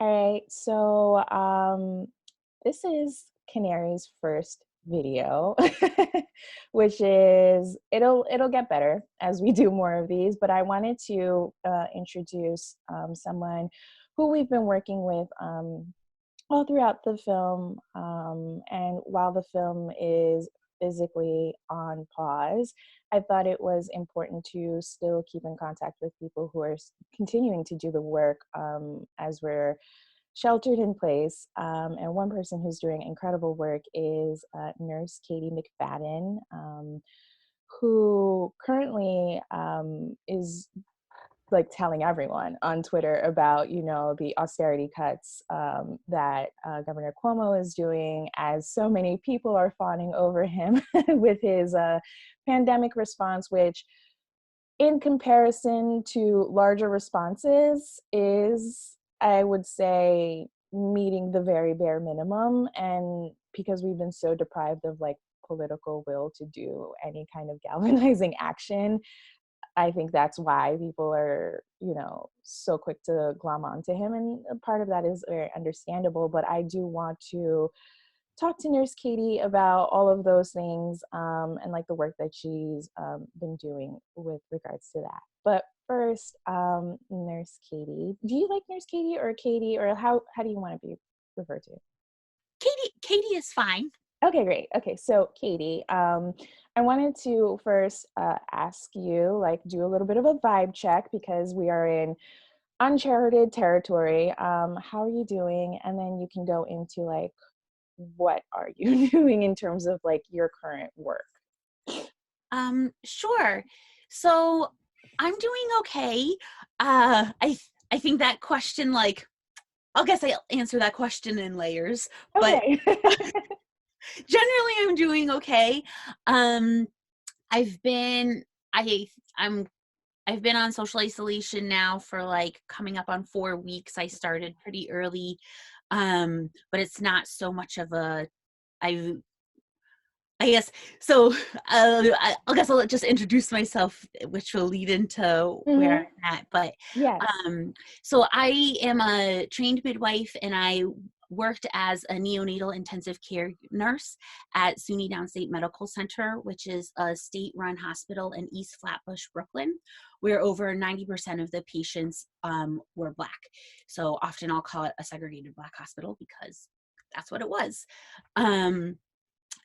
All right, so this is Canary's first video, which is it'll get better as we do more of these. But I wanted to introduce someone who we've been working with all throughout the film, and while the film is physically on pause, I thought it was important to still keep in contact with people who are continuing to do the work as we're sheltered in place. And one person who's doing incredible work is nurse Katy McFadden, who currently is like telling everyone on Twitter about, the austerity cuts that Governor Cuomo is doing, as so many people are fawning over him with his pandemic response, which in comparison to larger responses is, I would say, meeting the very bare minimum. And because we've been so deprived of like political will to do any kind of galvanizing action, I think that's why people are, so quick to glom onto him. And a part of that is very understandable, but I do want to talk to Nurse Katy about all of those things, and like the work that she's been doing with regards to that. But first, Nurse Katy, do you like Nurse Katy, or how do you want to be referred to? Katy is fine. Okay, great. Okay, so Katy, I wanted to first ask you, like, do a little bit of a vibe check because we are in uncharted territory. How are you doing? And then you can go into like, what are you doing in terms of like your current work? Sure. So I'm doing okay. I think that question, like, I guess I'll answer that question in layers, but Okay. generally I'm doing okay. Um, I've been I I'm I've been on social isolation now for like coming up on 4 weeks. I started pretty early, but it's not so much of a I I guess so. I guess I'll just introduce myself, which will lead into where Hmm. I'm at. But Yes. um, so I am a trained midwife, and I worked as a neonatal intensive care nurse at SUNY Downstate Medical Center, which is a state-run hospital in East Flatbush, Brooklyn, where over 90% of the patients were Black. So often I'll call it a segregated Black hospital because that's what it was. Um,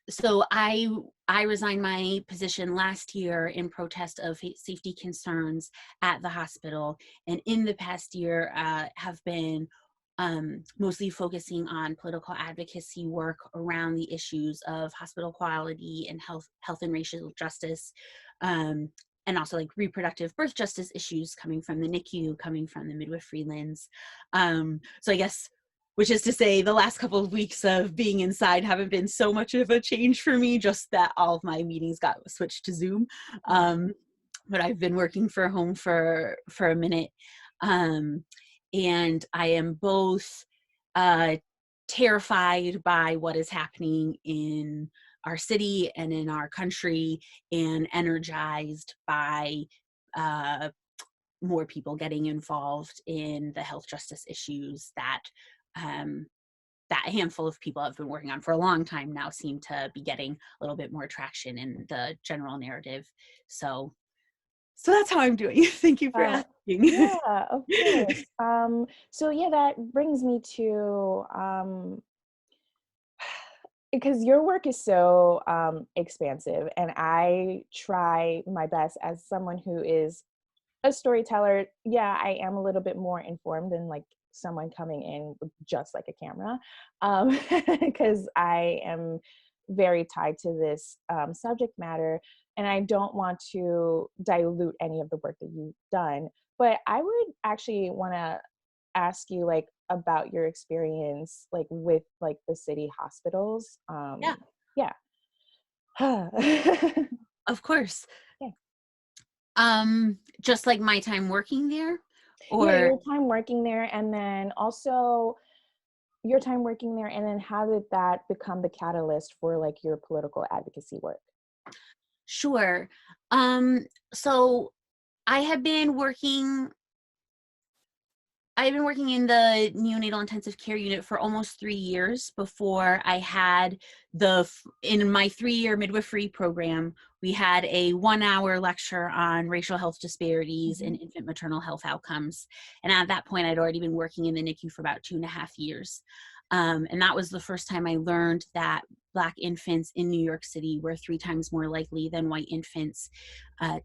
so I resigned my position last year in protest of safety concerns at the hospital, and in the past year have been mostly focusing on political advocacy work around the issues of hospital quality and health and racial justice, and also like reproductive birth justice issues coming from the NICU, coming from the midwifery lens. So I guess, which is to say, the last couple of weeks of being inside haven't been so much of a change for me, just that all of my meetings got switched to Zoom. Um, but I've been working from home for a minute. Um, and I am both uh, terrified by what is happening in our city and in our country, and energized by uh, more people getting involved in the health justice issues that um, that a handful of people have been working on for a long time now seem to be getting a little bit more traction in the general narrative. So, so that's how I'm doing. Thank you for Uh, asking. yeah, of course. So yeah, that brings me to because your work is so expansive, and I try my best as someone who is a storyteller. Yeah, I am a little bit more informed than like someone coming in with just like a camera, because I am very tied to this subject matter, and I don't want to dilute any of the work that you've done. But I would actually want to ask you like about your experience like with like the city hospitals. Yeah, Yeah. of course. Yeah. Just like my time working there, Yeah, or your time working there, and then also your time working there, and then how did that become the catalyst for like your political advocacy work? sure. Um, so I have been working I've been working in the neonatal intensive care unit for almost 3 years. Before I had in my 3-year midwifery program, we had a 1-hour lecture on racial health disparities and infant maternal health outcomes. And at that point, I'd already been working in the NICU for about 2.5 years. And that was the first time I learned that Black infants in New York City were 3 times more likely than white infants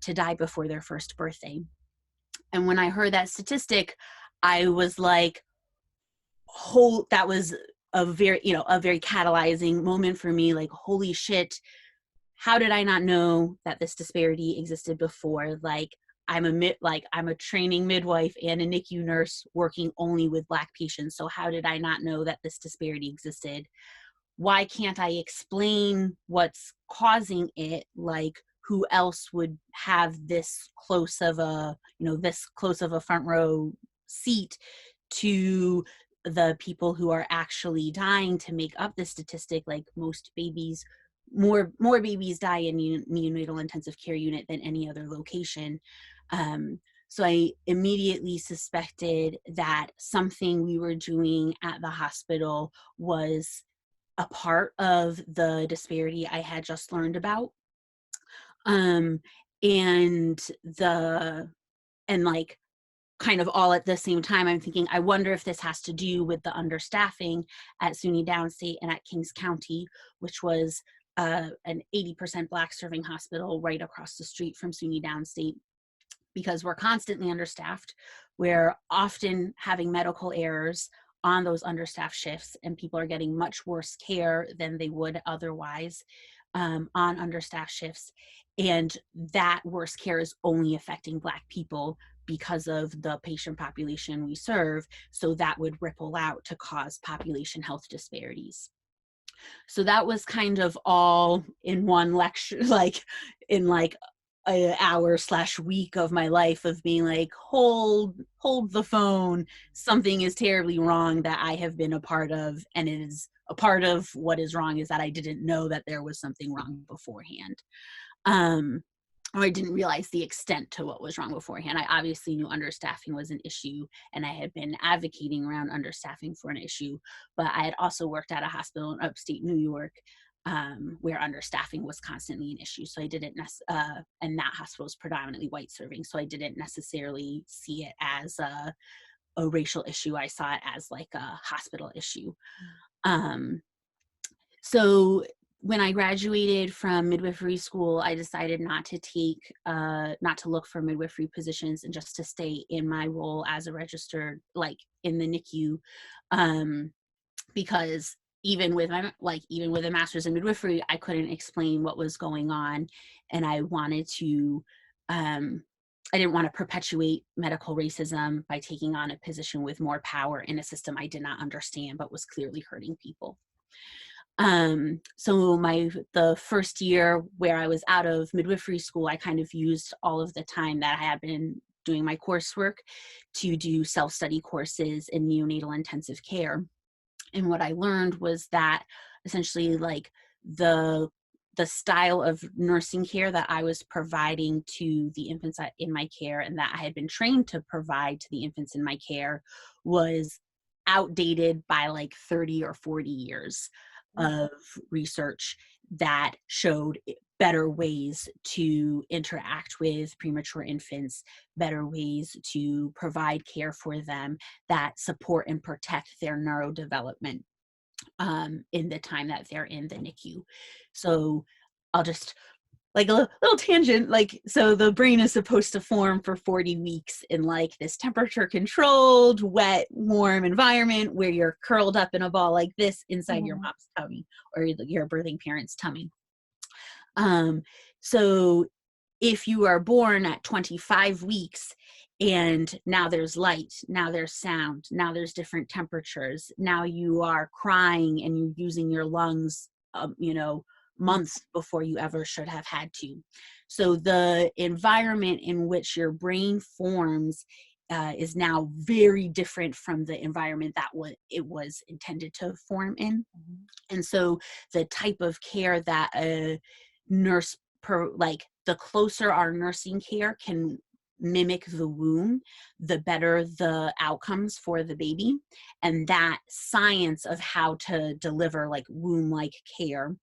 to die before their first birthday. And when I heard that statistic, I was like, that was a very catalyzing moment for me. Like, holy shit, how did I not know that this disparity existed before? Like, I'm a training midwife and a NICU nurse working only with Black patients. So how did I not know that this disparity existed? Why can't I explain what's causing it? Like, who else would have this close of a front row seat to the people who are actually dying to make up the statistic? Like, most babies, more babies die in neonatal intensive care unit than any other location. So I immediately suspected that something we were doing at the hospital was a part of the disparity I had just learned about. And like, kind of all at the same time, I'm thinking, I wonder if this has to do with the understaffing at SUNY Downstate and at Kings County, which was an 80% Black serving hospital right across the street from SUNY Downstate. Because we're constantly understaffed, we're often having medical errors on those understaffed shifts, and people are getting much worse care than they would otherwise on understaffed shifts. And that worse care is only affecting Black people because of the patient population we serve. So that would ripple out to cause population health disparities. So that was kind of all in one lecture, like in like an hour/week of my life of being like, hold the phone, something is terribly wrong that I have been a part of. And it is a part of what is wrong is that I didn't know that there was something wrong beforehand. Or I didn't realize the extent to what was wrong beforehand. I obviously knew understaffing was an issue, and I had been advocating around understaffing for an issue, but I had also worked at a hospital in upstate New York where understaffing was constantly an issue. So I didn't, and that hospital is predominantly white serving, so I didn't necessarily see it as a racial issue. I saw it as like a hospital issue. So when I graduated from midwifery school, I decided not to look for midwifery positions and just to stay in my role as a registered, like in the NICU, because even with a master's in midwifery, I couldn't explain what was going on, and I didn't want to perpetuate medical racism by taking on a position with more power in a system I did not understand but was clearly hurting people. So the first year where I was out of midwifery school, I kind of used all of the time that I had been doing my coursework to do self-study courses in neonatal intensive care. And what I learned was that essentially, like, the style of nursing care that I was providing to the infants in my care and that I had been trained to provide to the infants in my care was outdated by like 30 or 40 years of research that showed better ways to interact with premature infants, better ways to provide care for them that support and protect their neurodevelopment in the time that they're in the NICU. So I'll just, like, a little tangent, like, so the brain is supposed to form for 40 weeks in like this temperature controlled, wet, warm environment where you're curled up in a ball like this inside your mom's tummy or your birthing parent's tummy. So if you are born at 25 weeks and now there's light, now there's sound, now there's different temperatures, now you are crying and you're using your lungs, months before you ever should have had to. So the environment in which your brain forms is now very different from the environment that it was intended to form in. And so the type of care that a nurse, the closer our nursing care can mimic the womb, the better the outcomes for the baby. And that science of how to deliver like womb-like care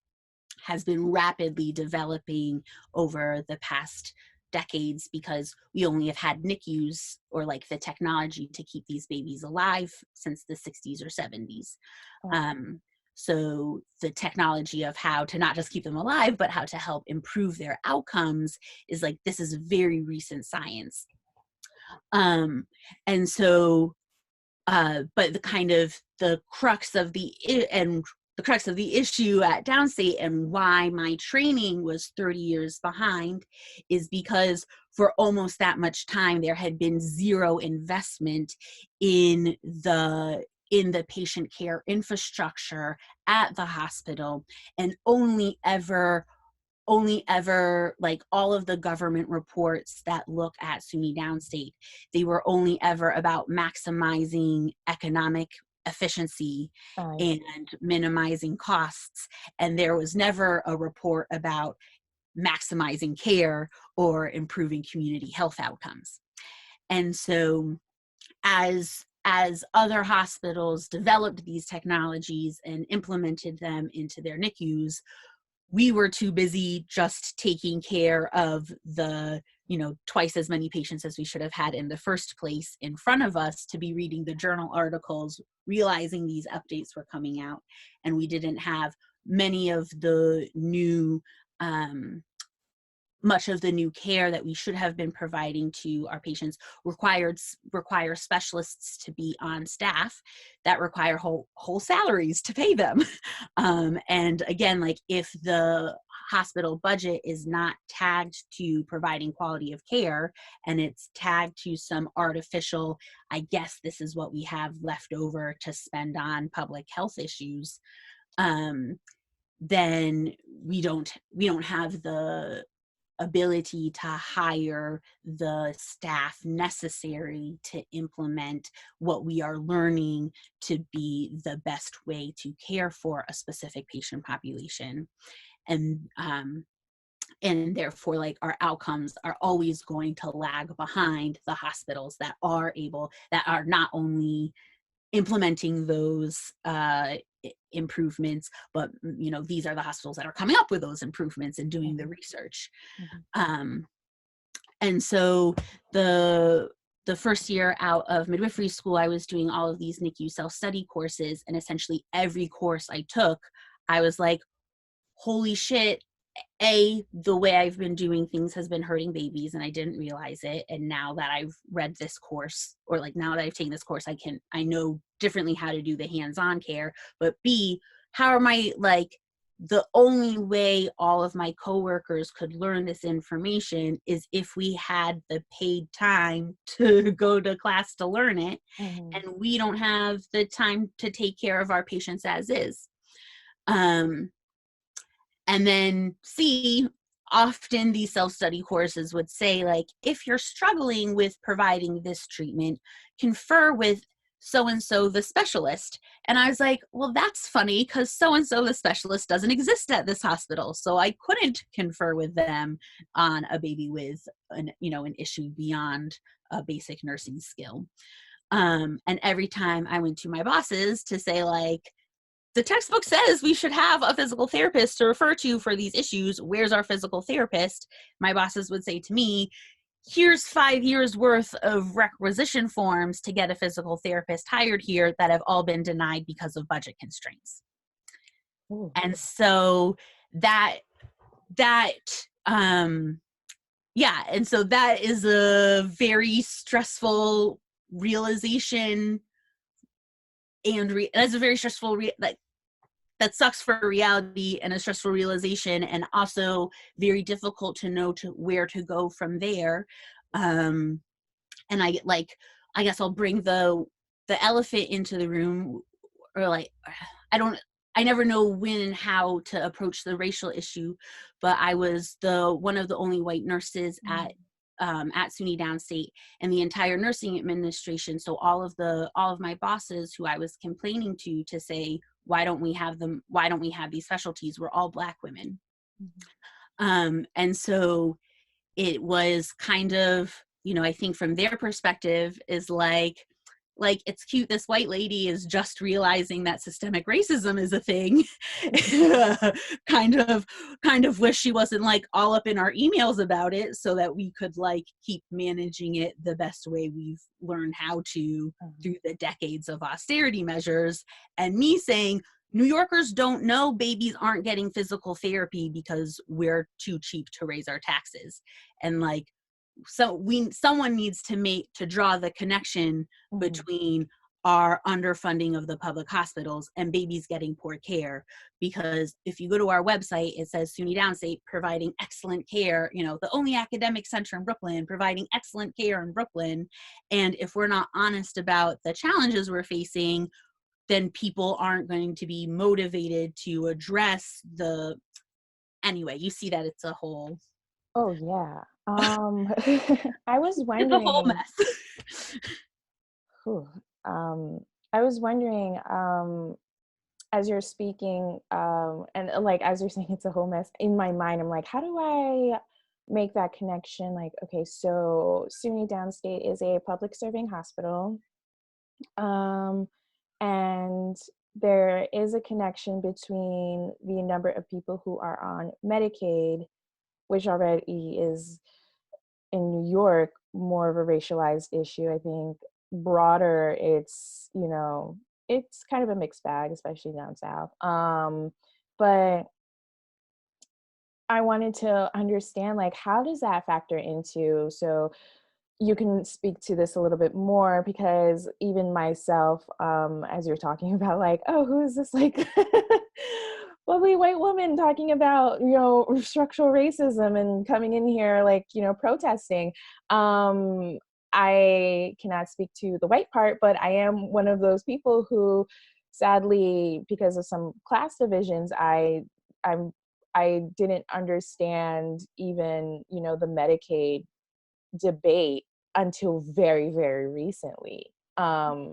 has been rapidly developing over the past decades, because we only have had NICUs, or like the technology to keep these babies alive, since the 60s or 70s. So the technology of how to not just keep them alive, but how to help improve their outcomes is like, this is very recent science. And so, but the crux of the issue at Downstate, and why my training was 30 years behind, is because for almost that much time there had been zero investment in the patient care infrastructure at the hospital, and only ever, like all of the government reports that look at SUNY Downstate, they were only ever about maximizing economic efficiency and minimizing costs. And there was never a report about maximizing care or improving community health outcomes. And so as other hospitals developed these technologies and implemented them into their NICUs, we were too busy just taking care of the, twice as many patients as we should have had in the first place in front of us, to be reading the journal articles, realizing these updates were coming out. And we didn't have many of the new, much of the new care that we should have been providing to our patients require specialists to be on staff that require whole salaries to pay them. And again, like, if the hospital budget is not tagged to providing quality of care, and it's tagged to some artificial, I guess this is what we have left over to spend on public health issues, then we don't have the ability to hire the staff necessary to implement what we are learning to be the best way to care for a specific patient population. And therefore, like, our outcomes are always going to lag behind the hospitals that are not only implementing those improvements, but these are the hospitals that are coming up with those improvements and doing the research. And so the first year out of midwifery school, I was doing all of these NICU self-study courses, and essentially every course I took, I was like, holy shit, the way I've been doing things has been hurting babies, and I didn't realize it. And now that I've read this course, or like now that I've taken this course, I know differently how to do the hands-on care. But B, how am I, like, the only way all of my coworkers could learn this information is if we had the paid time to go to class to learn it. And we don't have the time to take care of our patients as is. And then C, often these self-study courses would say, like, if you're struggling with providing this treatment, confer with so-and-so the specialist. And I was like, well, that's funny, because so-and-so the specialist doesn't exist at this hospital. So I couldn't confer with them on a baby with an issue beyond a basic nursing skill. And every time I went to my bosses to say, like, the textbook says we should have a physical therapist to refer to for these issues, where's our physical therapist? My bosses would say to me, here's 5 years worth of requisition forms to get a physical therapist hired here that have all been denied because of budget constraints. Ooh. And so and so that is a very stressful realization, and that's a very stressful that sucks for reality, and a stressful realization, and also very difficult to know where to go from there. And I guess I'll bring the elephant into the room, or like, I never know when and how to approach the racial issue, but I was one of the only white nurses at SUNY Downstate, and the entire nursing administration. So all of my bosses who I was complaining to say, why don't we have these specialties, were all Black women. And so it was kind of I think from their perspective is like it's cute this white lady is just realizing that systemic racism is a thing. kind of wish she wasn't like all up in our emails about it so that we could like keep managing it the best way we've learned how to through the decades of austerity measures. And me saying New Yorkers don't know babies aren't getting physical therapy because we're too cheap to raise our taxes. And like, so someone needs to draw the connection between our underfunding of the public hospitals and babies getting poor care. Because if you go to our website, it says SUNY Downstate providing excellent care, the only academic center in Brooklyn providing excellent care in Brooklyn. And if we're not honest about the challenges we're facing, then people aren't going to be motivated to address anyway, you see that it's a whole Oh yeah. I was it's a whole wondering. mess. Whew, I was wondering, as you're speaking, and like as you're saying, it's a whole mess. In my mind, I'm like, how do I make that connection? Like, okay, so SUNY Downstate is a public serving hospital, and there is a connection between the number of people who are on Medicaid, which already is in New York more of a racialized issue. I think broader, it's it's kind of a mixed bag, especially down south. But I wanted to understand, like, how does that factor into, so you can speak to this a little bit more, because even myself, as you're talking about, like, oh, who is this, like, lovely white woman talking about, structural racism and coming in here, like, protesting. I cannot speak to the white part, but I am one of those people who, sadly, because of some class divisions, I didn't understand even, the Medicaid debate until very, very recently. Uh,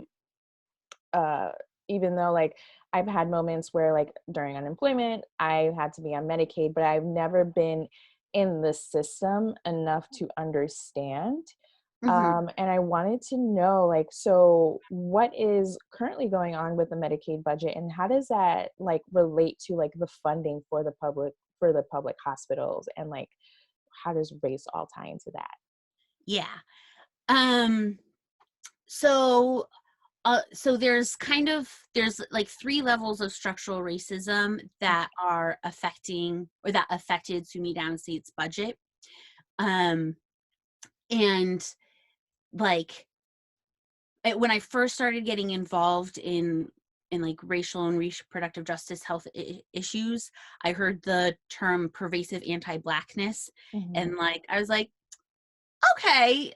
Even though, like, I've had moments where, like, during unemployment, I had to be on Medicaid, but I've never been in the system enough to understand. And I wanted to know, like, so what is currently going on with the Medicaid budget, and how does that, like, relate to, like, the funding for the public hospitals, and, like, how does race all tie into that? Yeah. So there's like three levels of structural racism that are affecting, or that affected SUNY Downstate's budget. And like when I first started getting involved in like racial and reproductive justice health issues, I heard the term pervasive anti-Blackness, Mhm. and like I was like, okay,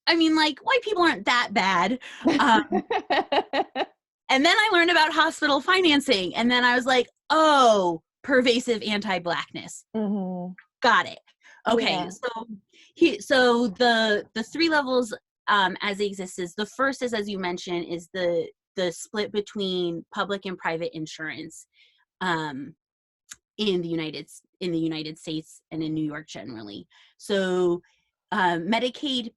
I mean, like, white people aren't that bad. And then I learned about hospital financing, and then I was like, oh, pervasive anti-Blackness. Mhm. Got it. Okay, Yeah. so the three levels as they exist is, the first is, as you mentioned, is the split between public and private insurance um, in the United States and in New York generally. So Medicaid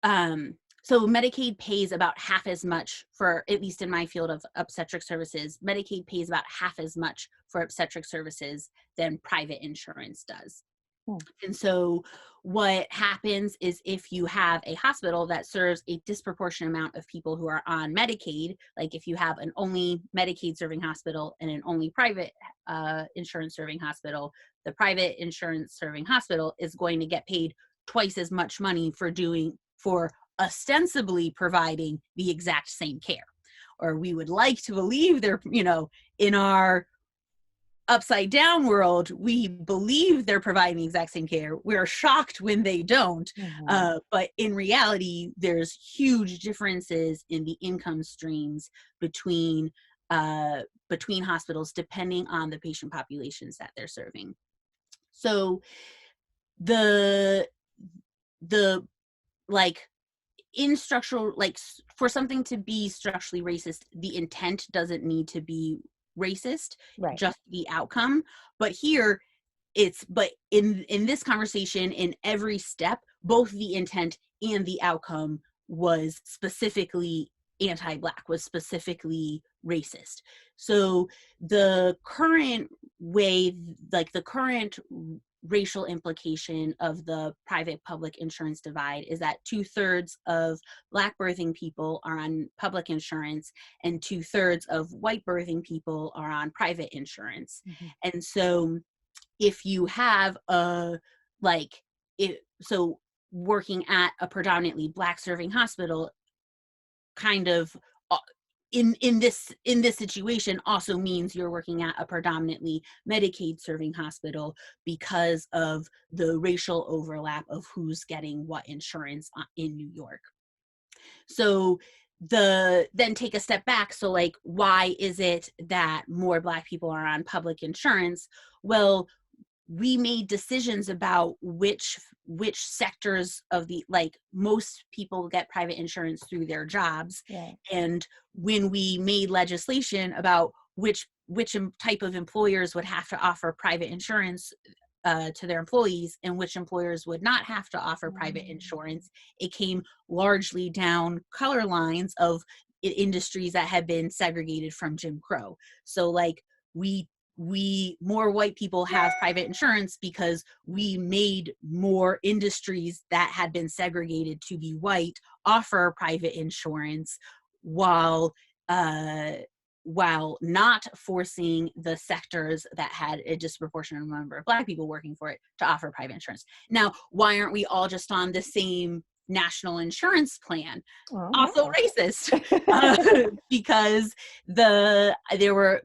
Medicaid pays about half as much for, at least in my field of obstetric services, Medicaid pays about half as much for obstetric services than private insurance does. Hmm. And so what happens is, if you have a hospital that serves a disproportionate amount of people who are on Medicaid, like if you have an only Medicaid serving hospital and an only private insurance serving hospital, the private insurance serving hospital is going to get paid twice as much money for ostensibly providing the exact same care. Or we would like to believe they're, in our upside down world, we believe they're providing the exact same care. We're shocked when they don't. Mhm. But in reality, there's huge differences in the income streams between hospitals depending on the patient populations that they're serving. So the like, in structural, like, for something to be structurally racist, the intent doesn't need to be racist, Right. just the outcome. But here, but in this conversation, in every step, both the intent and the outcome was specifically anti-Black, was specifically racist. So the current way, like the current racial implication of the private public insurance divide is that 2/3 of Black birthing people are on public insurance and 2/3 of white birthing people are on private insurance. Mm-hmm. And so if you have so working at a predominantly Black serving hospital, kind of in this situation also means you're working at a predominantly Medicaid serving hospital because of the racial overlap of who's getting what insurance in New York. So then take a step back. So like, why is it that more Black people are on public insurance? Well, we made decisions about which sectors of the, like, most people get private insurance through their jobs. Yeah. And when we made legislation about which type of employers would have to offer private insurance to their employees and which employers would not have to offer private insurance, it came largely down color lines of industries that had been segregated from Jim Crow. So like we more white people have private insurance because we made more industries that had been segregated to be white offer private insurance, while not forcing the sectors that had a disproportionate number of Black people working for it to offer private insurance. Now, why aren't we all just on the same national insurance plan? Also racist, because there were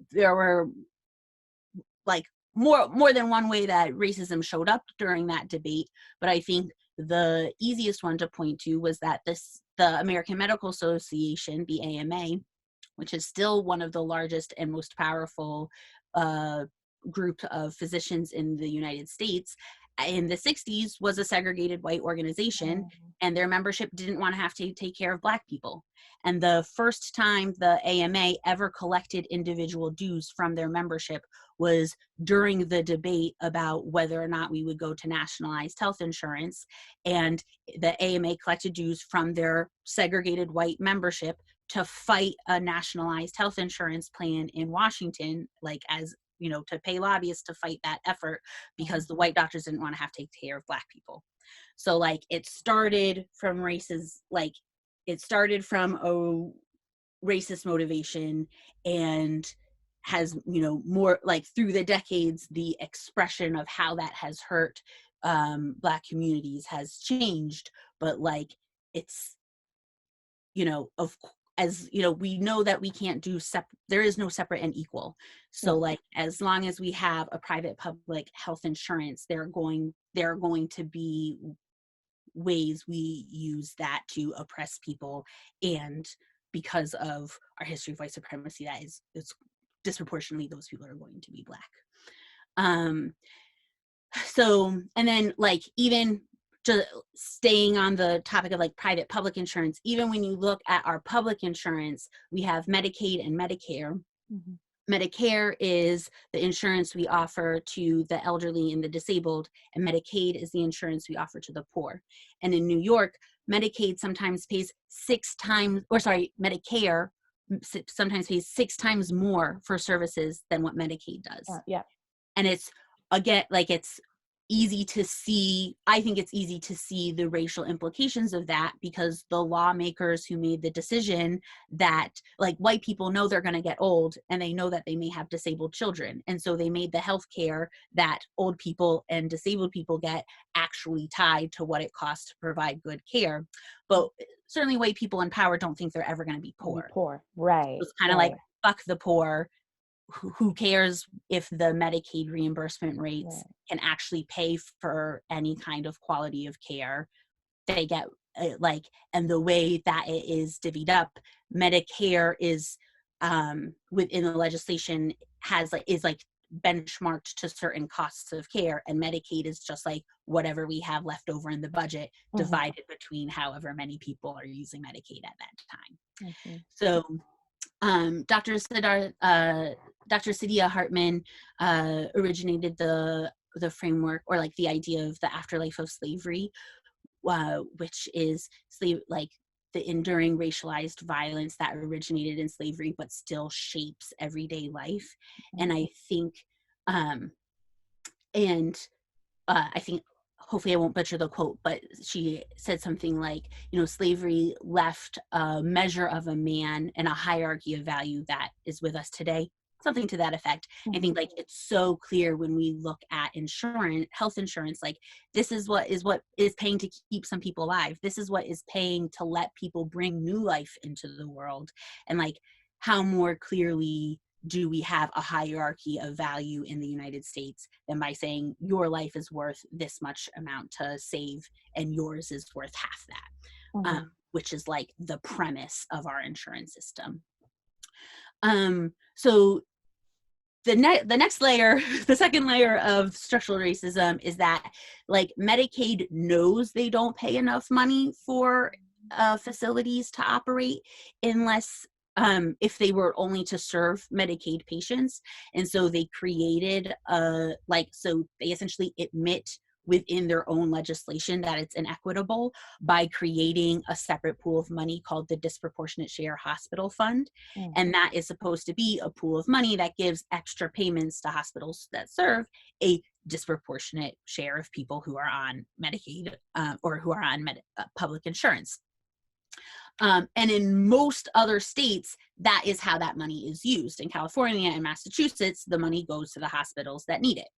like more than one way that racism showed up during that debate. But I think the easiest one to point to was that the American Medical Association, the AMA, which is still one of the largest and most powerful group of physicians in the United States, in the 60s was a segregated white organization, and their membership didn't want to have to take care of Black people. And the first time the AMA ever collected individual dues from their membership was during the debate about whether or not we would go to nationalized health insurance. And the AMA collected dues from their segregated white membership to fight a nationalized health insurance plan in Washington, like, as you know, to pay lobbyists to fight that effort, because the white doctors didn't want to have to take care of Black people. So like it started from a racist motivation, and has, you know, more like through the decades, the expression of how that has hurt Black communities has changed. But like, it's, you know, as you know, we know that we can't do there is no separate and equal. So like, as long as we have a private public health insurance, there are going to be ways we use that to oppress people. And because of our history of white supremacy, it's disproportionately those people are going to be Black. So, and then like, even just staying on the topic of like private public insurance, even when you look at our public insurance, we have Medicaid and Medicare. Medicare is the insurance we offer to the elderly and the disabled, and Medicaid is the insurance we offer to the poor. And in New York, Medicare sometimes pays 6 times more for services than what Medicaid does. And it's, again, like, it's easy to see, I think it's easy to see the racial implications of that, because the lawmakers who made the decision that, like, white people know they're going to get old and they know that they may have disabled children. And so they made the health care that old people and disabled people get actually tied to what it costs to provide good care. But certainly white people in power don't think they're ever going to be poor. Right. So it's kind of like, fuck the poor. Who cares if the Medicaid reimbursement rates can actually pay for any kind of quality of care they get, like, and the way that it is divvied up, Medicare is within the legislation is benchmarked to certain costs of care, and Medicaid is just like whatever we have left over in the budget, divided between however many people are using Medicaid at that time. So Dr. Saidiya Hartman originated the framework, or like the idea of the afterlife of slavery, which is like the enduring racialized violence that originated in slavery but still shapes everyday life. And I think I think, hopefully I won't butcher the quote, but she said something like, slavery left a measure of a man and a hierarchy of value that is with us today, something to that effect. I think like it's so clear when we look at insurance, health insurance, like this is what is paying to keep some people alive. This is what is paying to let people bring new life into the world. And like, how more clearly do we have a hierarchy of value in the United States than by saying your life is worth this much amount to save and yours is worth half that, which is like the premise of our insurance system. So the next layer, the second layer of structural racism is that like Medicaid knows they don't pay enough money for facilities to operate unless if they were only to serve Medicaid patients. And so they created so they essentially admit within their own legislation that it's inequitable by creating a separate pool of money called the Disproportionate Share Hospital Fund. And that is supposed to be a pool of money that gives extra payments to hospitals that serve a disproportionate share of people who are on Medicaid or who are on public insurance. And in most other states, that is how that money is used. In California and Massachusetts, the money goes to the hospitals that need it.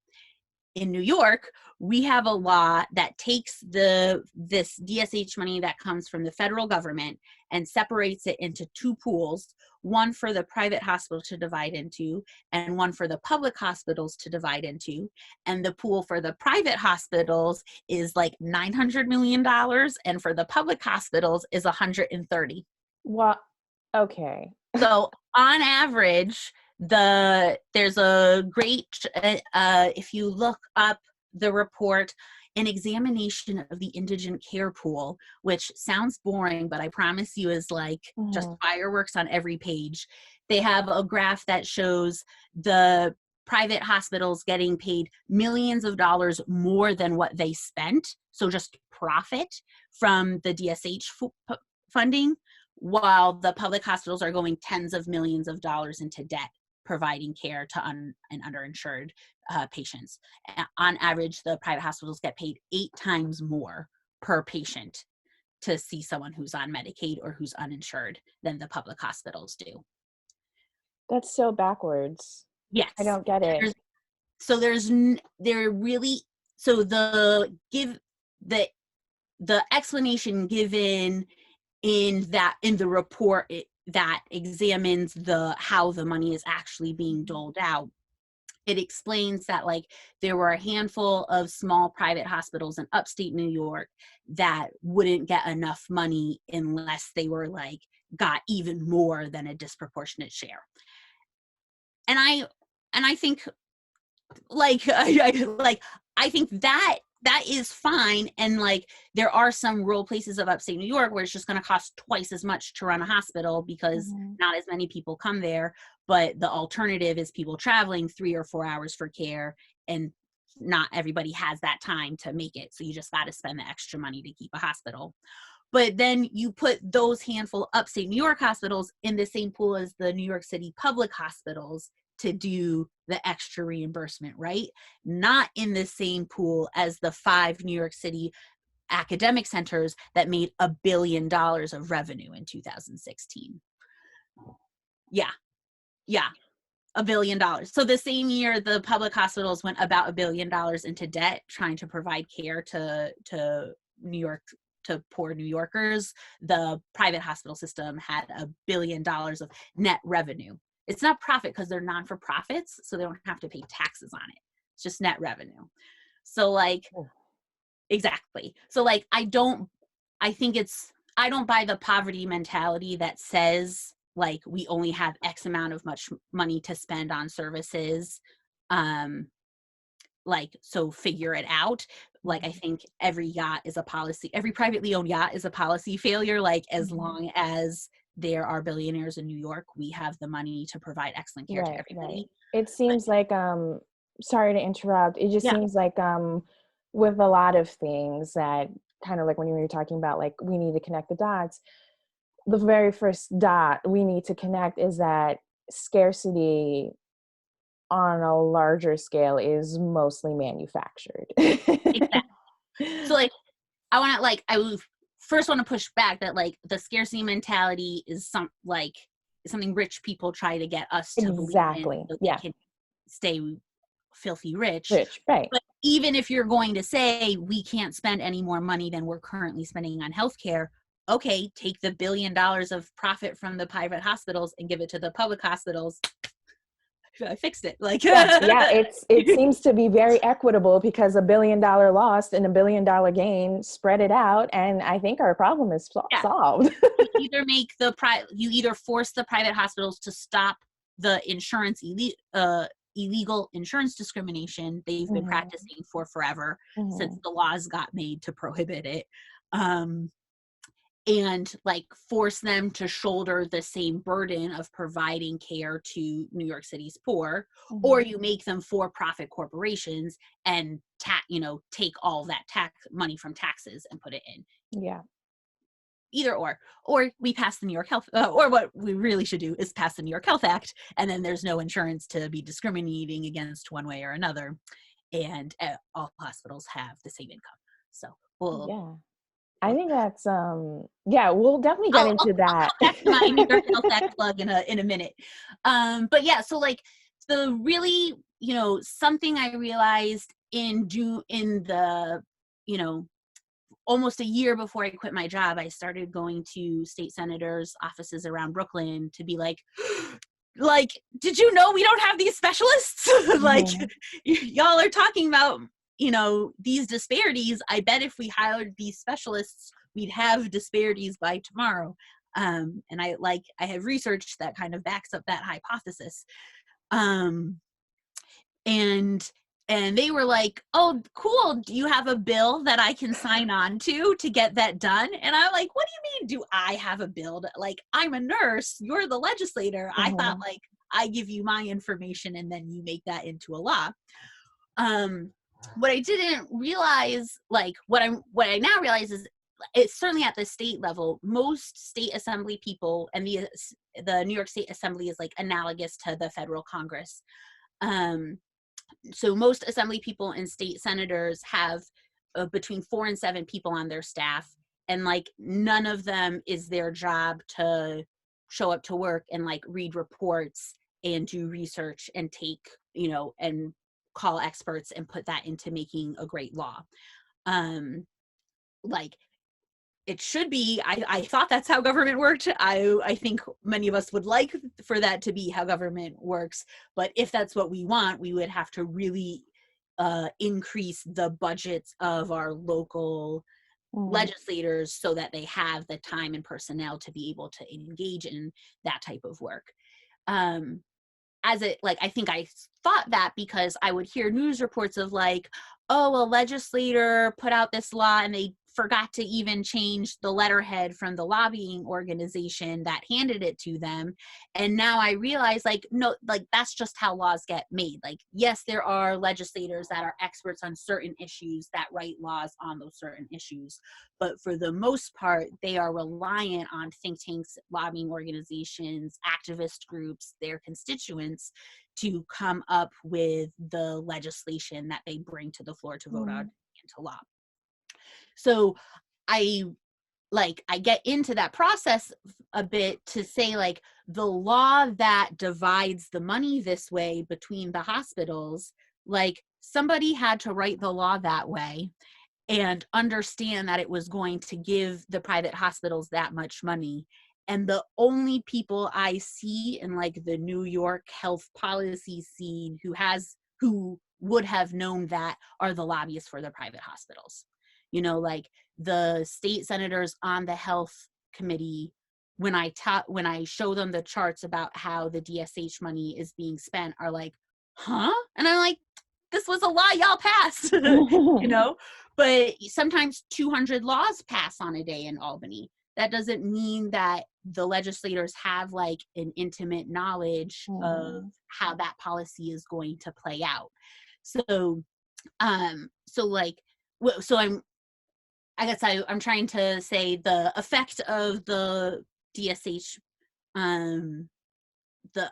In New York, we have a law that takes this DSH money that comes from the federal government and separates it into two pools, one for the private hospital to divide into and one for the public hospitals to divide into. And the pool for the private hospitals is like $900 million and for the public hospitals is 130. What? Okay. So on average, there's a great, if you look up the report, an examination of the indigent care pool, which sounds boring, but I promise you is like just fireworks on every page. They have a graph that shows the private hospitals getting paid millions of dollars more than what they spent. So just profit from the DSH funding, while the public hospitals are going tens of millions of dollars into debt providing care to underinsured patients. On average, the private hospitals get paid 8 times more per patient to see someone who's on Medicaid or who's uninsured than the public hospitals do. That's so backwards. Yes. I don't get it. The explanation given in the report that examines how the money is actually being doled out, it explains that like there were a handful of small private hospitals in upstate New York that wouldn't get enough money unless they were like got even more than a disproportionate share. And I think I think that is fine. And like, there are some rural places of upstate New York where it's just going to cost twice as much to run a hospital because not as many people come there. But the alternative is people traveling 3 or 4 hours for care, and not everybody has that time to make it. So you just got to spend the extra money to keep a hospital. But then you put those handful upstate New York hospitals in the same pool as the New York City public hospitals to do the extra reimbursement, right? Not in the same pool as the 5 New York City academic centers that made $1 billion of revenue in 2016. Yeah, $1 billion. So the same year, the public hospitals went about $1 billion into debt trying to provide care to New York, to poor New Yorkers. The private hospital system had $1 billion of net revenue. It's not profit because they're non-for-profits, so they don't have to pay taxes on it. It's just net revenue. So like, exactly. So like, I don't buy the poverty mentality that says like we only have X amount of much money to spend on services. Like, so figure it out. Like, I think every yacht is a policy, every privately owned yacht is a policy failure. Like, as long as there are billionaires in New York, we have the money to provide excellent care to everybody. It seems like, sorry to interrupt. It just seems like with a lot of things that kind of like when you were talking about like, we need to connect the dots, the very first dot we need to connect is that scarcity on a larger scale is mostly manufactured. Exactly. So like, I want to like, I would first want to push back that like the scarcity mentality is something rich people try to get us to believe in Exactly. so they Yeah. can stay filthy rich. Rich. Right. But even if you're going to say we can't spend any more money than we're currently spending on healthcare, okay, take the $1 billion of profit from the private hospitals and give it to the public hospitals. I fixed it. Like, Yeah. It seems to be very equitable because $1 billion loss and $1 billion gain, spread it out, and I think our problem is solved. You either make you either force the private hospitals to stop the insurance illegal insurance discrimination they've been practicing for forever since the laws got made to prohibit it, and like force them to shoulder the same burden of providing care to New York City's poor, or you make them for-profit corporations and take all that tax money from taxes and put it in. Yeah. Either or we pass the New York Health, or what we really should do is pass the New York Health Act, and then there's no insurance to be discriminating against one way or another, and all hospitals have the same income. So I think that's we'll definitely get into that. I'll come back to my New York Health Act plug in a minute. But yeah, so like the really, something I realized in the, almost a year before I quit my job, I started going to state senators' offices around Brooklyn to be like, did you know we don't have these specialists? Like, y'all are talking about, these disparities. I bet if we hired these specialists, we'd have disparities by tomorrow. And I have research that kind of backs up that hypothesis. And they were like, oh, cool. Do you have a bill that I can sign on to get that done? And I'm like, what do you mean, do I have a bill? Like, I'm a nurse. You're the legislator. I thought, like, I give you my information and then you make that into a law. What I didn't realize, like, what I now realize is it's certainly at the state level, most state assembly people, and the New York State Assembly is like analogous to the federal Congress. So most assembly people and state senators have between 4 and 7 people on their staff, and like none of them is their job to show up to work and like read reports and do research and take, and call experts and put that into making a great law. Like, it should be, I thought that's how government worked. I think many of us would like for that to be how government works. But if that's what we want, we would have to really increase the budgets of our local legislators so that they have the time and personnel to be able to engage in that type of work. I think I thought that because I would hear news reports of like, oh, a legislator put out this law and they forgot to even change the letterhead from the lobbying organization that handed it to them. And now I realize, like, no, like, that's just how laws get made. Like, yes, there are legislators that are experts on certain issues that write laws on those certain issues. But for the most part, they are reliant on think tanks, lobbying organizations, activist groups, their constituents to come up with the legislation that they bring to the floor to vote on into law. So I get into that process a bit to say, like, the law that divides the money this way between the hospitals, like, somebody had to write the law that way and understand that it was going to give the private hospitals that much money. And the only people I see in like the New York health policy scene who would have known that are the lobbyists for the private hospitals. Like the state senators on the health committee, when I show them the charts about how the DSH money is being spent, are like, huh? And I'm like, this was a law y'all passed, But sometimes 200 laws pass on a day in Albany. That doesn't mean that the legislators have like an intimate knowledge of how that policy is going to play out. So I guess I'm trying to say the effect of the DSH, um, the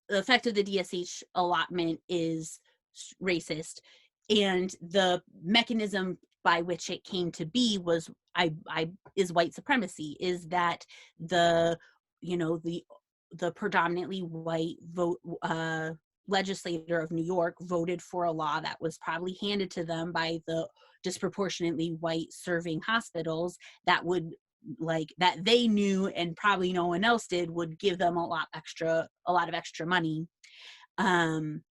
effect of the DSH allotment is racist, and the mechanism by which it came to be was is white supremacy. Is that the the predominantly white legislator of New York voted for a law that was probably handed to them by the disproportionately white serving hospitals that would, like, that they knew and probably no one else did, would give them a lot of extra money. And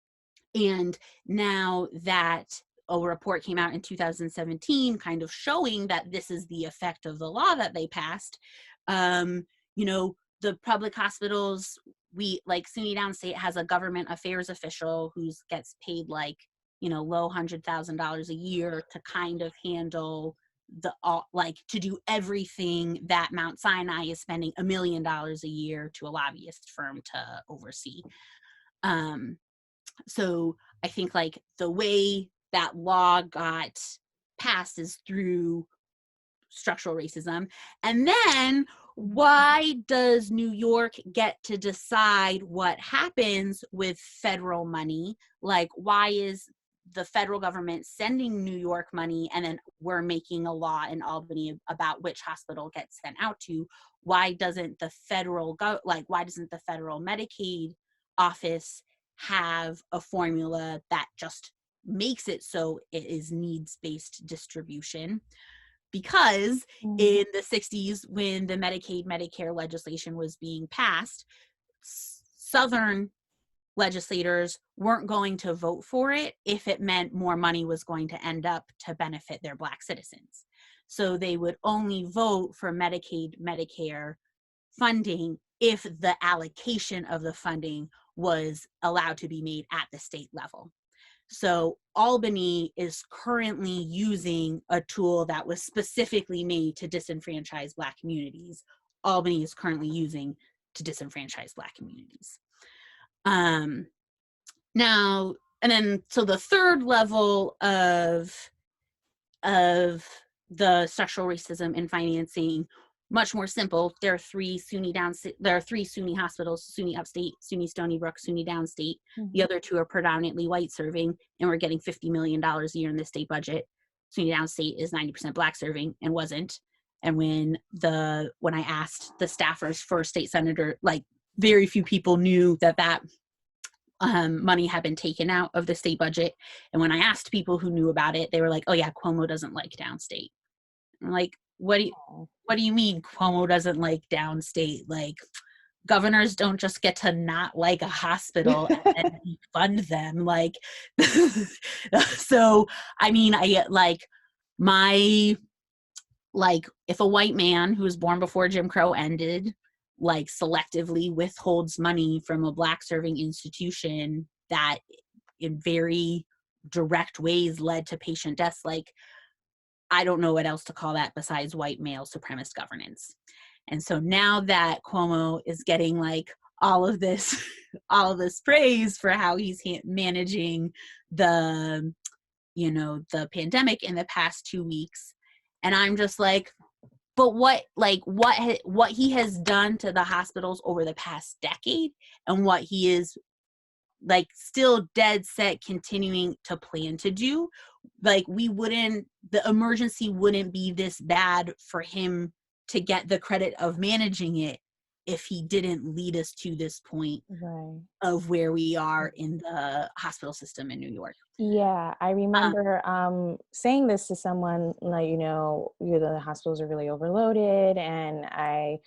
now that a report came out in 2017 kind of showing that this is the effect of the law that they passed, the public hospitals, like SUNY Downstate has a government affairs official who gets paid like, low $100,000 a year to kind of handle to do everything that Mount Sinai is spending $1 million a year to a lobbyist firm to oversee. So I think like the way that law got passed is through structural racism. And then why does New York get to decide what happens with federal money? Like, why is the federal government sending New York money and then we're making a law in Albany about which hospital gets sent out to? Why doesn't the federal Medicaid office have a formula that just makes it so it is needs-based distribution? Because in the 60s, when the Medicaid, Medicare legislation was being passed, Southern legislators weren't going to vote for it if it meant more money was going to end up to benefit their Black citizens. So they would only vote for Medicaid, Medicare funding if the allocation of the funding was allowed to be made at the state level. So Albany is currently using a tool that was specifically made to disenfranchise Black communities. Albany is currently using to disenfranchise Black communities. Now, and then, so the third level of the structural racism in financing, much more simple. There are three SUNY hospitals: SUNY Upstate, SUNY Stony Brook, SUNY Downstate. The other two are predominantly white serving, and we're getting $50 million a year in the state budget. SUNY Downstate is 90% Black serving and wasn't. And when I asked the staffers for state senator, like, very few people knew that money had been taken out of the state budget. And when I asked people who knew about it, they were like, "Oh yeah, Cuomo doesn't like Downstate." I'm like, what do you mean Cuomo doesn't like Downstate? Like, governors don't just get to not like a hospital and fund them. Like, so, I mean, if a white man who was born before Jim Crow ended, like, selectively withholds money from a Black serving institution that in very direct ways led to patient deaths, like, I don't know what else to call that besides white male supremacist governance. And so now that Cuomo is getting like all of this praise for how he's managing the pandemic in the past 2 weeks, and I'm just like, but what he has done to the hospitals over the past decade, and what he is like still dead set continuing to plan to do, like, the emergency wouldn't be this bad for him to get the credit of managing it if he didn't lead us to this point of where we are in the hospital system in New York. Yeah, I remember saying this to someone, like, the hospitals are really overloaded, and I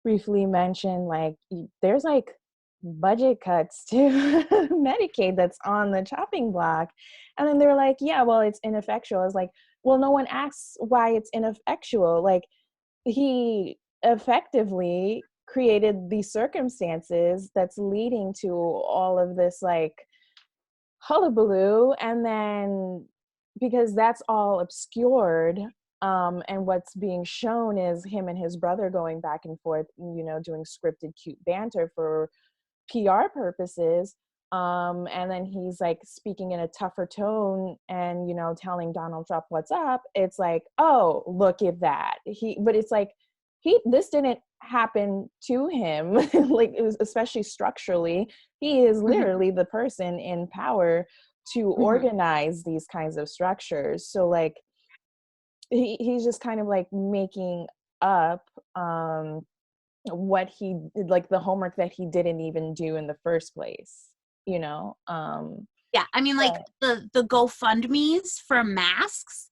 briefly mentioned, like, there's like budget cuts to Medicaid that's on the chopping block. And then they're like, yeah, well, it's ineffectual. It's like, well, no one asks why it's ineffectual. Like, he effectively created these circumstances that's leading to all of this, like, hullabaloo. And then because that's all obscured, and what's being shown is him and his brother going back and forth, doing scripted cute banter for PR purposes. And then he's like speaking in a tougher tone and, you know, telling Donald Trump what's up. It's like, oh, look at that. But it's like, this didn't happen to him. Like, it was, especially structurally, he is Mhm. literally the person in power to Mhm. organize these kinds of structures. So like, he's just kind of like making up, what he did, like the homework that he didn't even do in the first place, you know? Yeah, I mean, like But the GoFundMe's for masks,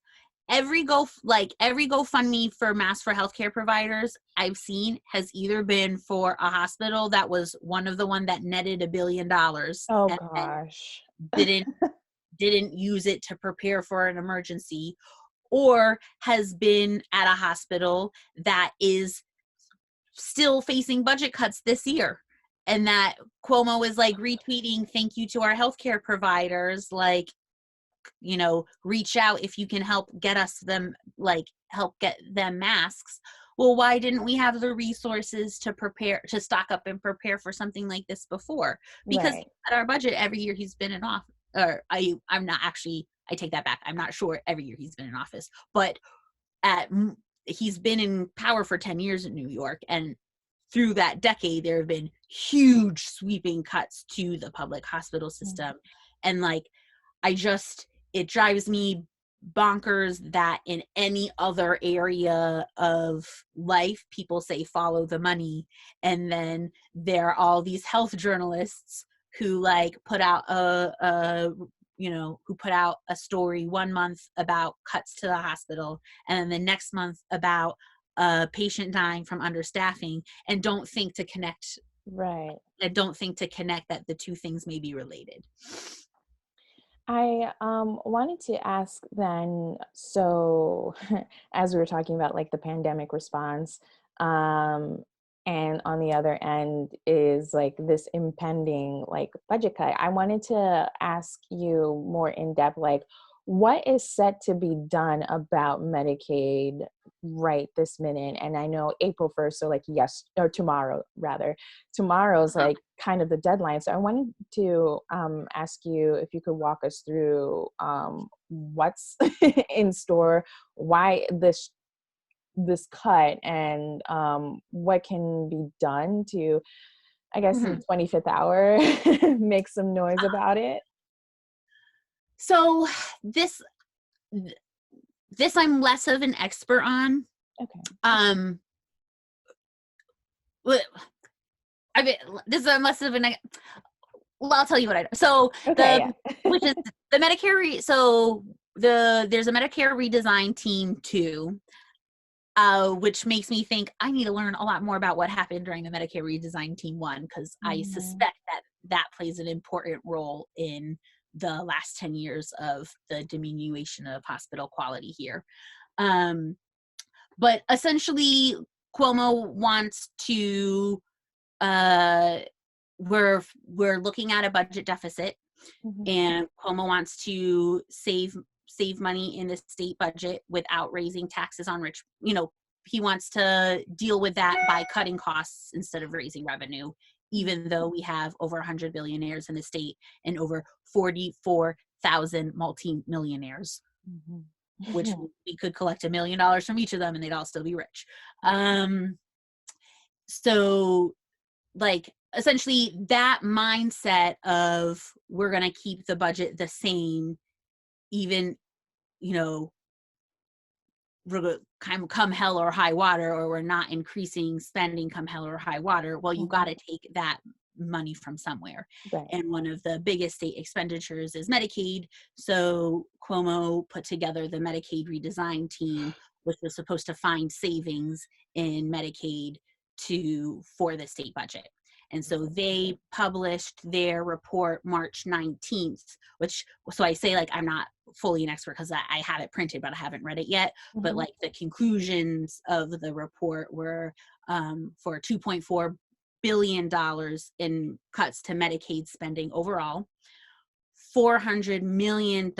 every GoFundMe for masks for healthcare providers I've seen has either been for a hospital that was one of the one that netted $1 billion oh and then gosh. didn't didn't use it to prepare for an emergency, or has been at a hospital that is still facing budget cuts this year, and that Cuomo is like retweeting thank you to our healthcare providers, like, you know, reach out if you can help get us them, like help get them masks. Well, why didn't we have the resources to prepare, to stock up and prepare for something like this before? Because Right. at our budget every year he's been in office, or I'm not actually, I take that back, I'm not sure every year he's been in office, but at he's been in power for 10 years in New York, and through that decade there have been huge sweeping cuts to the public hospital Mm. system. And like, I just, it drives me bonkers that in any other area of life people say follow the money, and then there are all these health journalists who like put out a you know, who put out a story one month about cuts to the hospital, and then the next month about a patient dying from understaffing, and don't think to connect, Right. that the two things may be related. I wanted to ask then, so as we were talking about like the pandemic response, um, and on the other end is like this impending like budget cut. I wanted to ask you more in depth, like what is set to be done about Medicaid right this minute? And I know April 1st, so like yes, or tomorrow rather, tomorrow's Uh-huh. like kind of the deadline. So I wanted to ask you if you could walk us through what's in store, why this cut, and what can be done to, I guess, in Mhm. the 25th hour, make some noise about it. So this this I'm less of an expert on. Okay. Um, wh- I mean, this is I'm less of an. Well, I'll tell you what I know. So Okay. the, Yeah. which is the Medicare. So there's a Medicare redesign team too, which makes me think I need to learn a lot more about what happened during the Medicare redesign team one, because I Mhm. suspect that that plays an important role in the last 10 years of the diminution of hospital quality here. Um, but essentially, Cuomo wants to, uh, we're looking at a budget deficit, Mhm. and Cuomo wants to save money in the state budget without raising taxes on rich, you know, he wants to deal with that by cutting costs instead of raising revenue, even though we have over 100 billionaires in the state and over 44,000 multi-millionaires, Mhm. which we could collect $1 million from each of them and they'd all still be rich. So like, essentially that mindset of we're going to keep the budget the same, even, you know, come hell or high water, or we're not increasing spending come hell or high water. Well, you got Mhm. to take that money from somewhere, Right. and one of the biggest state expenditures is Medicaid. So Cuomo put together the Medicaid redesign team, which was supposed to find savings in Medicaid for the state budget. And so they published their report March 19th, which, so I say, like, I'm not fully an expert because I have it printed, but I haven't read it yet. But Mhm. like, the conclusions of the report were, for $2.4 billion in cuts to Medicaid spending overall, $400 million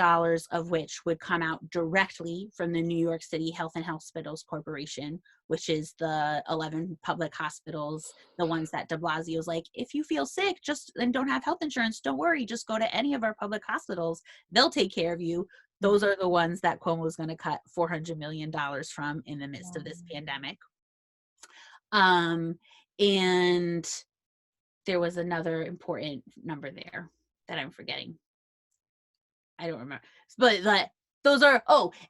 of which would come out directly from the New York City Health and Hospitals Corporation, which is the 11 public hospitals, the ones that de Blasio's like, if you feel sick just and don't have health insurance, don't worry, just go to any of our public hospitals. They'll take care of you. Those are the ones that Cuomo is going to cut $400 million from in the midst of this pandemic. And there was another important number there that I'm forgetting. I don't remember, but those are,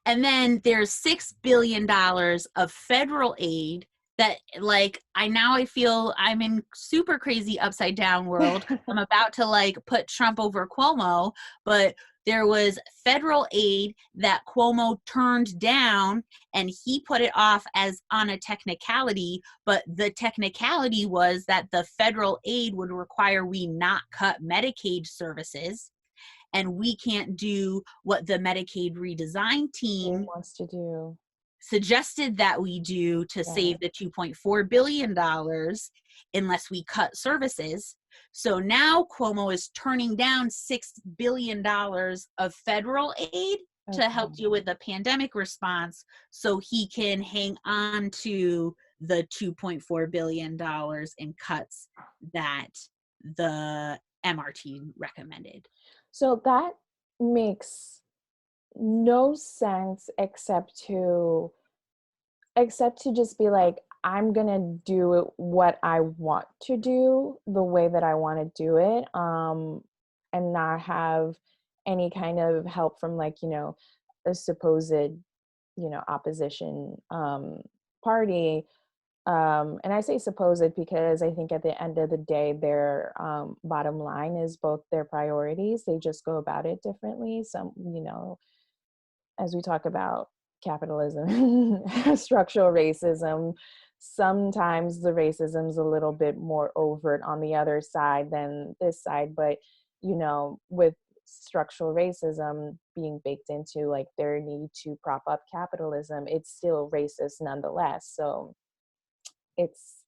and then there's $6 billion of federal aid that, like, I feel I'm in super crazy upside down world. I'm about to like put Trump over Cuomo, but there was federal aid that Cuomo turned down and he put it off as on a technicality, but the technicality was that the federal aid would require we not cut Medicaid services. And we can't do what the Medicaid redesign team wants to do, suggested that we do to save the $2.4 billion unless we cut services. So now Cuomo is turning down $6 billion of federal aid to help deal with the pandemic response so he can hang on to the $2.4 billion in cuts that the MRT recommended. So that makes no sense except to just be like, I'm gonna do what I want to do the way that I want to do it, and not have any kind of help from, like, a supposed, opposition party. And I say supposed because I think at the end of the day, their bottom line is both their priorities. They just go about it differently. Some, as we talk about capitalism, structural racism, sometimes the racism's a little bit more overt on the other side than this side. But, with structural racism being baked into like their need to prop up capitalism, it's still racist nonetheless. So it's,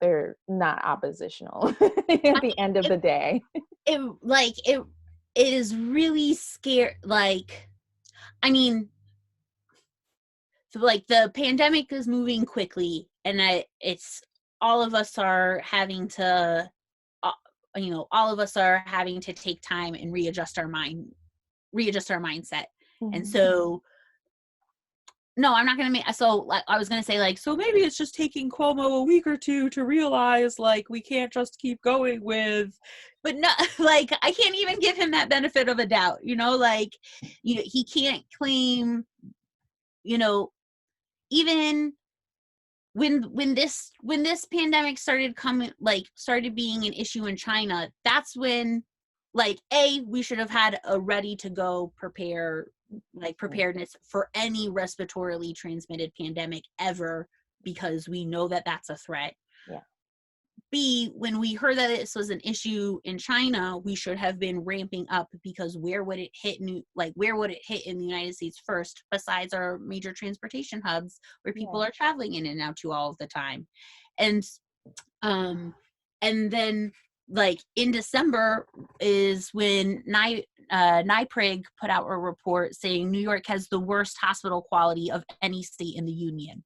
they're not oppositional at the end of the day. It is really scary. Like, I mean, so like the pandemic is moving quickly, and it's all of us are having to, all of us are having to take time and readjust our mindset. Mm-hmm. And so, no, I'm not going to make, so like, I was going to say like, so maybe it's just taking Cuomo a week or two to realize like, we can't just keep going with, but no, like, I can't even give him that benefit of a doubt, like, he can't claim, even when this pandemic started being an issue in China, that's when like, we should have had a ready to go preparedness for any respiratorily transmitted pandemic ever, because we know that that's a threat. Yeah. B, when we heard that this was an issue in China, we should have been ramping up, because where would it hit in the United States first, besides our major transportation hubs where people are traveling in and out to all of the time? And then like in December is when NIPRIG put out a report saying New York has the worst hospital quality of any state in the union.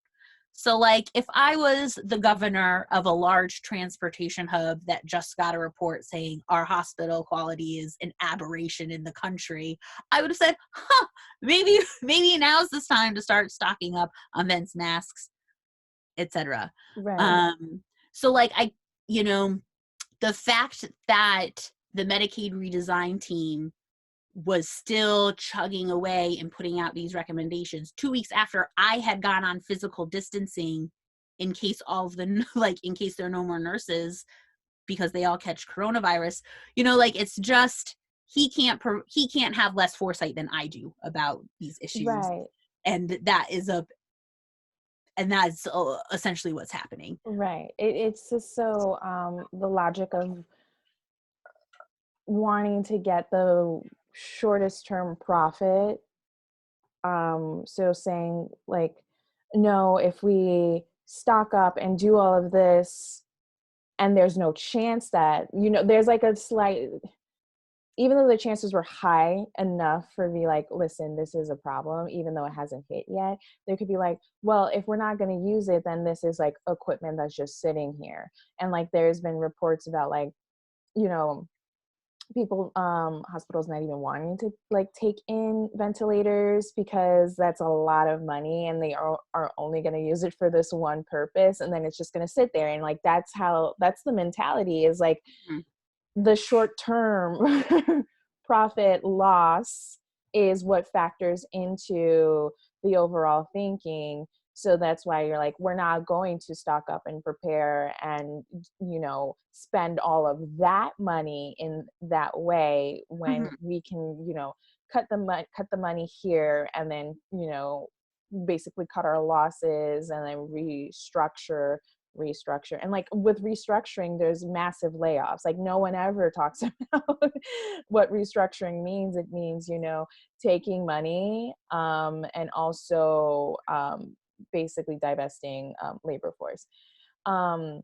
So like, if I was the governor of a large transportation hub that just got a report saying our hospital quality is an aberration in the country, I would have said, maybe now's this time to start stocking up on vents, masks, etc. Right. So like, the fact that the Medicaid redesign team was still chugging away and putting out these recommendations 2 weeks after I had gone on physical distancing in case in case there are no more nurses because they all catch coronavirus, like, it's just, he can't have less foresight than I do about these issues. Right. And that's essentially what's happening. Right. It's just so the logic of wanting to get the shortest term profit. So saying like, no, if we stock up and do all of this and there's no chance that, there's like a slight, even though the chances were high enough for me, like, listen, this is a problem, even though it hasn't hit yet, they could be like, well, if we're not going to use it, then this is like equipment that's just sitting here. And like, there's been reports about like, you know, people, hospitals not even wanting to like take in ventilators because that's a lot of money and they are only going to use it for this one purpose. And then it's just going to sit there. And like, that's the mentality, is like, Mhm. the short term profit loss is what factors into the overall thinking. So that's why you're like, we're not going to stock up and prepare and, you know, spend all of that money in that way when Mhm. we can, you know, cut the money here, and then, you know, basically cut our losses and then restructure. And like, with restructuring, there's massive layoffs. Like, no one ever talks about what restructuring means. It means, you know, taking money, and also basically divesting labor force. um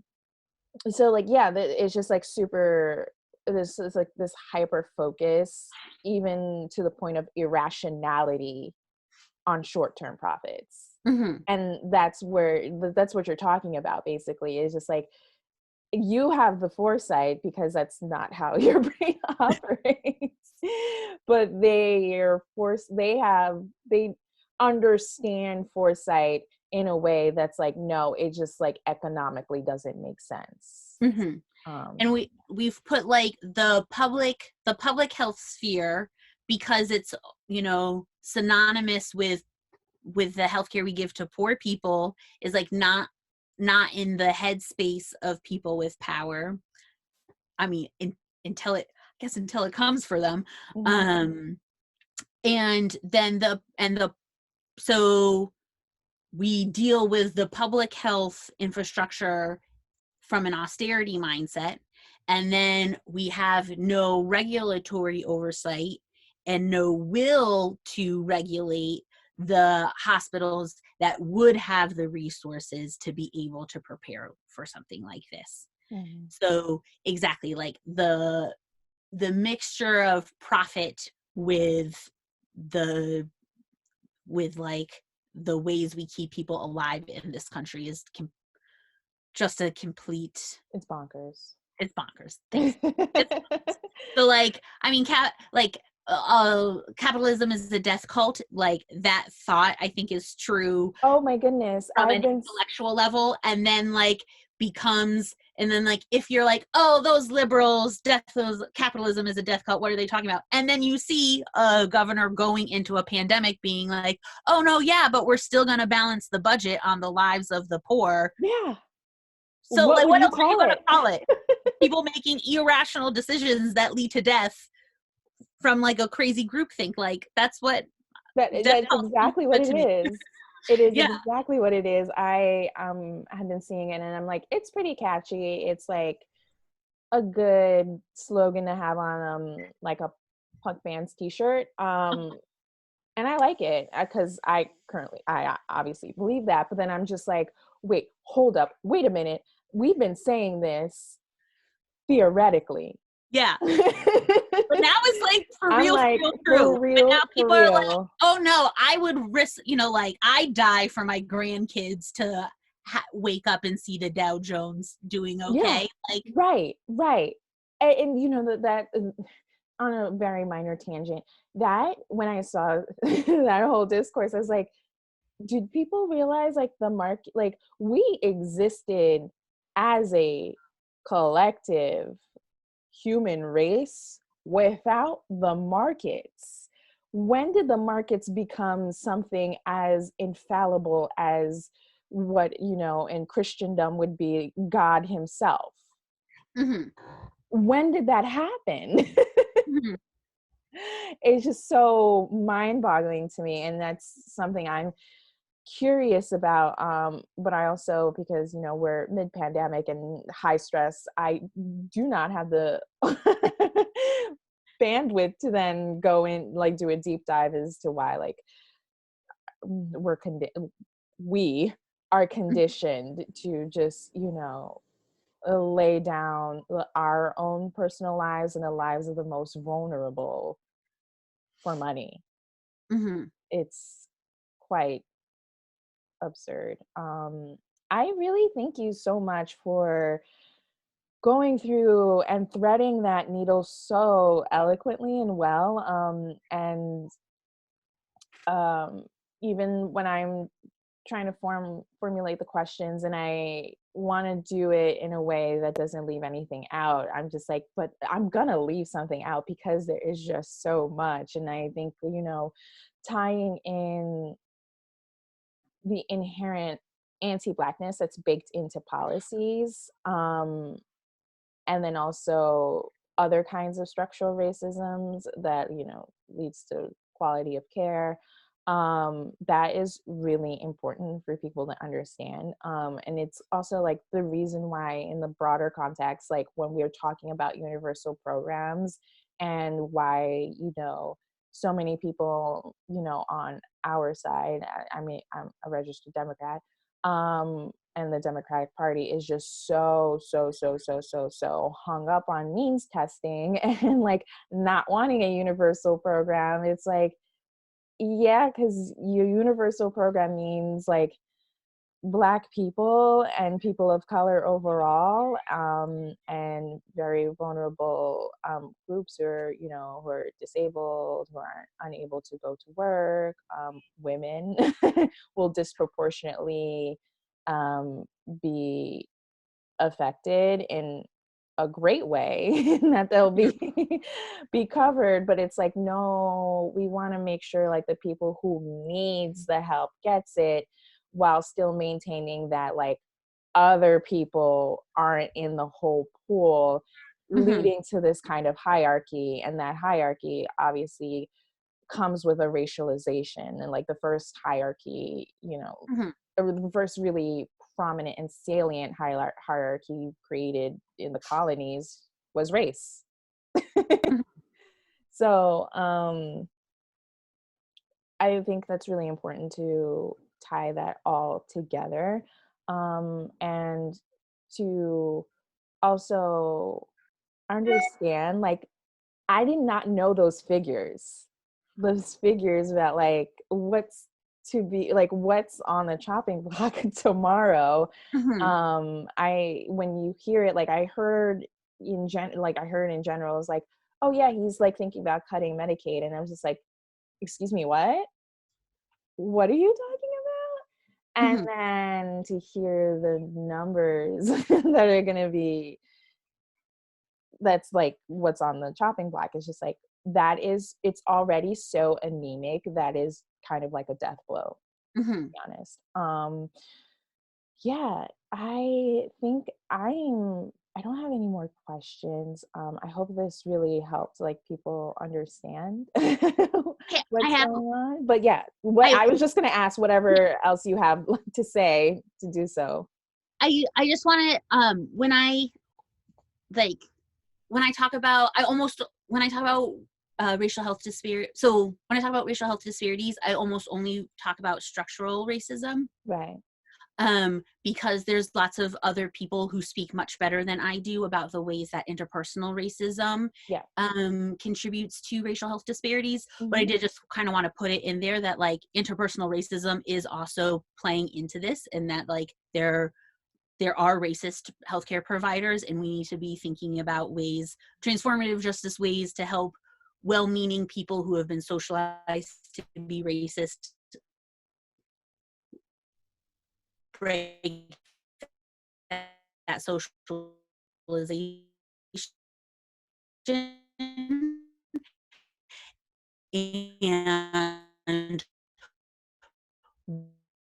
so like, yeah, it's just like super, this is like this hyper focus, even to the point of irrationality, on short-term profits. Mhm. And that's what you're talking about, basically, is just like, you have the foresight because that's not how your brain operates. But they understand foresight in a way that's like, no, it just like economically doesn't make sense. Mhm. um And we've put like the public health sphere, because it's, you know, synonymous with the healthcare we give to poor people, is like not in the headspace of people with power. I mean, until it comes for them. mhm. um and then the so we deal with the public health infrastructure from an austerity mindset, and then we have no regulatory oversight and no will to regulate the hospitals that would have the resources to be able to prepare for something like this. Mhm. So exactly, like the mixture of profit with the like the ways we keep people alive in this country is just a complete, It's bonkers. it's bonkers. Thanks. It's so like, I mean, capitalism is a death cult. Like, that thought, I think, is true Oh my goodness, from an intellectual level, and then like becomes, and then like, if you're like, oh, those liberals, capitalism is a death cult, what are they talking about? And then you see a governor going into a pandemic being like, oh no, yeah, but we're still going to balance the budget on the lives of the poor. Yeah, So what like, would what you else are you call going to it? call it? People making irrational decisions that lead to death from like a crazy group think. Like, that's what death That's cult seems exactly what good it to me. is. It is Yeah. exactly what it is. I have been seeing it, and I'm like, it's pretty catchy. It's like a good slogan to have on like a punk band's t-shirt. And I like it because I obviously believe that, but then I'm just like, wait, hold up, wait a minute. We've been saying this theoretically. Yeah. But now it's like I'm for like, real true. for But now real, for people are like, real. oh no, I would risk, you know, like, I die for my grandkids to wake up and see the Dow Jones doing Yeah, okay. Like, right. And you know that on a very minor tangent, that when I saw that whole discourse, I was like, did people realize like the market, like we existed as a collective human race without the markets? When did the markets become something as infallible as what, you know, in Christendom would be God himself? mhm, When did that happen? mhm, It's just so mind-boggling to me, and that's something I'm curious about. But I also, because you know we're mid-pandemic and high stress, I do not have the bandwidth to then go in, like, do a deep dive as to why, like, we are mhm. conditioned to just, you know, lay down our own personal lives and the lives of the most vulnerable for money. Mm-hmm. It's quite absurd. I really thank you so much for going through and threading that needle so eloquently and well. And even when I'm trying to formulate the questions and I want to do it in a way that doesn't leave anything out, I'm just like, but I'm gonna leave something out because there is just so much. And I think, tying in the inherent anti-Blackness that's baked into policies, and then also other kinds of structural racisms that leads to quality of care, that is really important for people to understand, and it's also like the reason why in the broader context, like when we're talking about universal programs and why so many people on our side, I mean, I'm a registered Democrat, and the Democratic Party is just so hung up on means testing and like not wanting a universal program. It's like, yeah, because your universal program means like Black people and people of color overall, and very vulnerable groups who are disabled, who are unable to go to work. Women will disproportionately be affected in a great way that they'll be covered. But it's like, no, we want to make sure like the people who needs the help gets it, while still maintaining that like other people aren't in the whole pool, Mm-hmm. leading to this kind of hierarchy. And that hierarchy obviously comes with a racialization. And like the first hierarchy, Mm-hmm. or the first really prominent and salient hierarchy created in the colonies was race. So I think that's really important to tie that all together, and to also understand, like, I did not know those figures about like what's to be like what's on the chopping block tomorrow. Mm-hmm. I when you hear it, like I heard I heard in general is like, oh yeah, he's like thinking about cutting Medicaid, and I was just like, excuse me, what are you talking about? And Mm-hmm. then to hear the numbers that are going to be, that's like what's on the chopping block, is just like, it's already so anemic that is kind of like a death blow, Mm-hmm. to be honest. Yeah, I think I don't have any more questions. I hope this really helped like people understand I what's have going on. But yeah, what I I was just gonna ask whatever else you have to say to do so. I just want to like when I talk about racial health disparity. So when I talk about racial health disparities, I almost only talk about structural racism, Right. because there's lots of other people who speak much better than I do about the ways that interpersonal racism Yeah. contributes to racial health disparities. But I Mm-hmm. did just kind of want to put it in there that like interpersonal racism is also playing into this, and that like there are racist healthcare providers, and we need to be thinking about transformative justice ways to help well-meaning people who have been socialized to be racist break that socialization and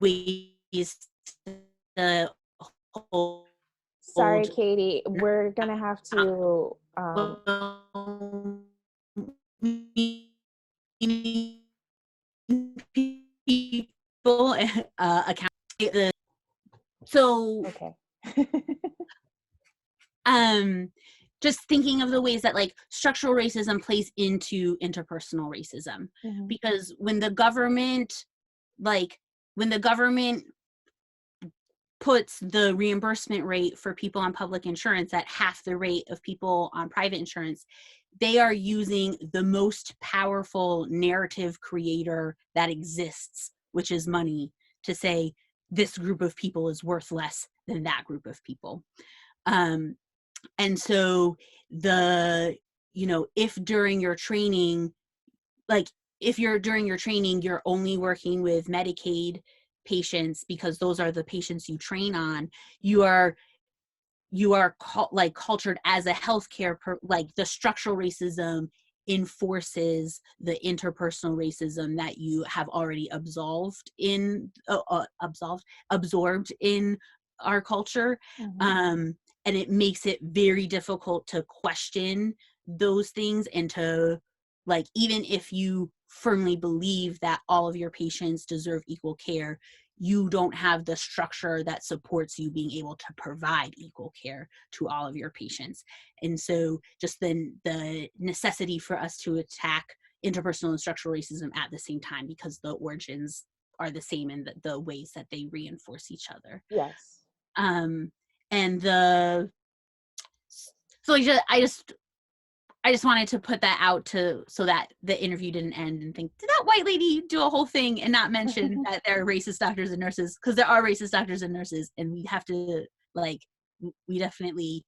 ways to Sorry, hold Katie, we're gonna have to people account. So okay. um just thinking of the ways that like structural racism plays into interpersonal racism, Mm-hmm. because when the government puts the reimbursement rate for people on public insurance at half the rate of people on private insurance, they are using the most powerful narrative creator that exists, which is money, to say this group of people is worth less than that group of people. And so if during your training, you're only working with Medicaid patients because those are the patients you train on, you are cultured as a healthcare the structural racism enforces the interpersonal racism that you have already absorbed in our culture. Mm-hmm. And it makes it very difficult to question those things, and to even if you firmly believe that all of your patients deserve equal care, you don't have the structure that supports you being able to provide equal care to all of your patients. And so just the necessity for us to attack interpersonal and structural racism at the same time, because the origins are the same in the ways that they reinforce each other. Yes. And I just wanted to put that out so that the interview didn't end and think, did that white lady do a whole thing and not mention that there are racist doctors and nurses? Because there are racist doctors and nurses, and we have to we definitely,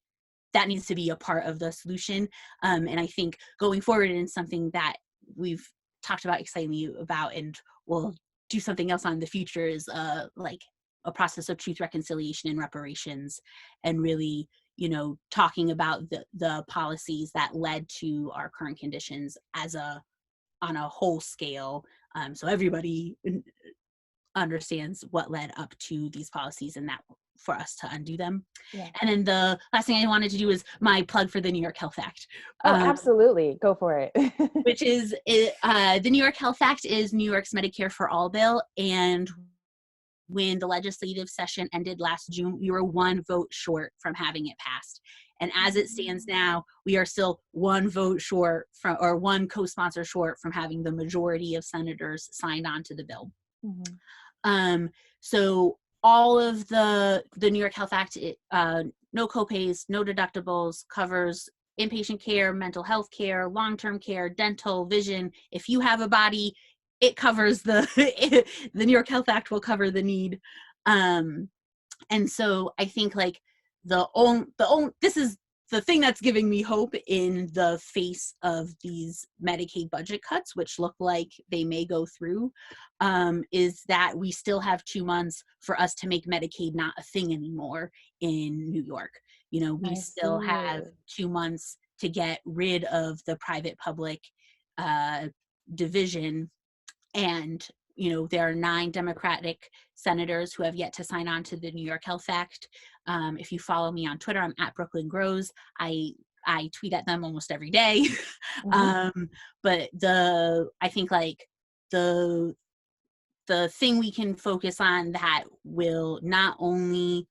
that needs to be a part of the solution. And I think going forward, and something that we've talked about excitedly about, and we'll do something else on in the future, is a process of truth, reconciliation, and reparations, and really talking about the policies that led to our current conditions on a whole scale, so everybody understands what led up to these policies, and that for us to undo them. Yeah. And then the last thing I wanted to do is my plug for the New York Health Act. Oh, absolutely. Go for it. Which is, the New York Health Act is New York's Medicare for All bill. And when the legislative session ended last June, we were one vote short from having it passed. And as it stands now, we are still one vote short or one co-sponsor short from having the majority of senators signed on to the bill. Mm-hmm. So all of the New York Health Act, no copays, no deductibles, covers inpatient care, mental health care, long-term care, dental, vision. If you have a body, it covers the New York Health Act will cover the need. And so I think this is the thing that's giving me hope in the face of these Medicaid budget cuts, which look like they may go through, is that we still have 2 months for us to make Medicaid not a thing anymore in New York. We still have 2 months to get rid of the private-public division. And there are 9 Democratic senators who have yet to sign on to the New York Health Act. If you follow me on Twitter, I'm at Brooklyn Grows. I tweet at them almost every day. Mm-hmm. But I think the thing we can focus on that will not only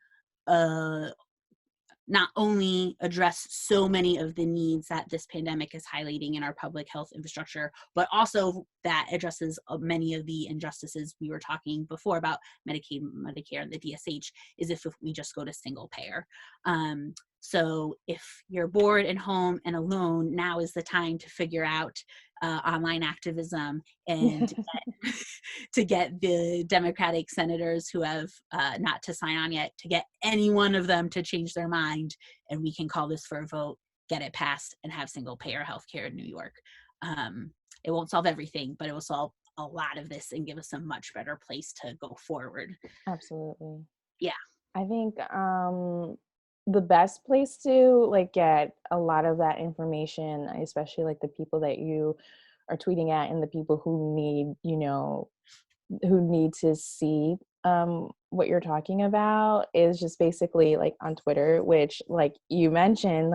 address so many of the needs that this pandemic is highlighting in our public health infrastructure, but also that addresses many of the injustices we were talking before about Medicaid, Medicare, and the DSH, is if we just go to single payer. So if you're bored and home and alone, now is the time to figure out online activism and to get the Democratic senators who have not to sign on yet, to get any one of them to change their mind, and we can call this for a vote, get it passed, and have single payer healthcare in New York. It won't solve everything, but it will solve a lot of this and give us a much better place to go forward. Absolutely. Yeah. I think the best place to get a lot of that information, especially the people that you are tweeting at and the people who need to see what you're talking about, is just basically on Twitter, which you mentioned,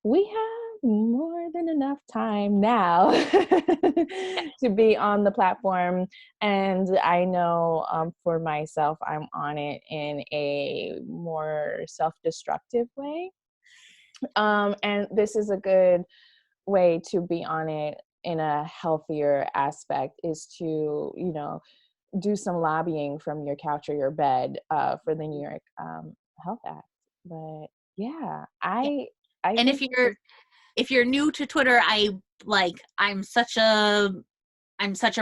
we have more than enough time now to be on the platform. And I know for myself, I'm on it in a more self-destructive way. And this is a good way to be on it in a healthier aspect, is to, do some lobbying from your couch or your bed for the New York Health Act. But yeah, Yeah. I And think if you're new to Twitter, I'm such a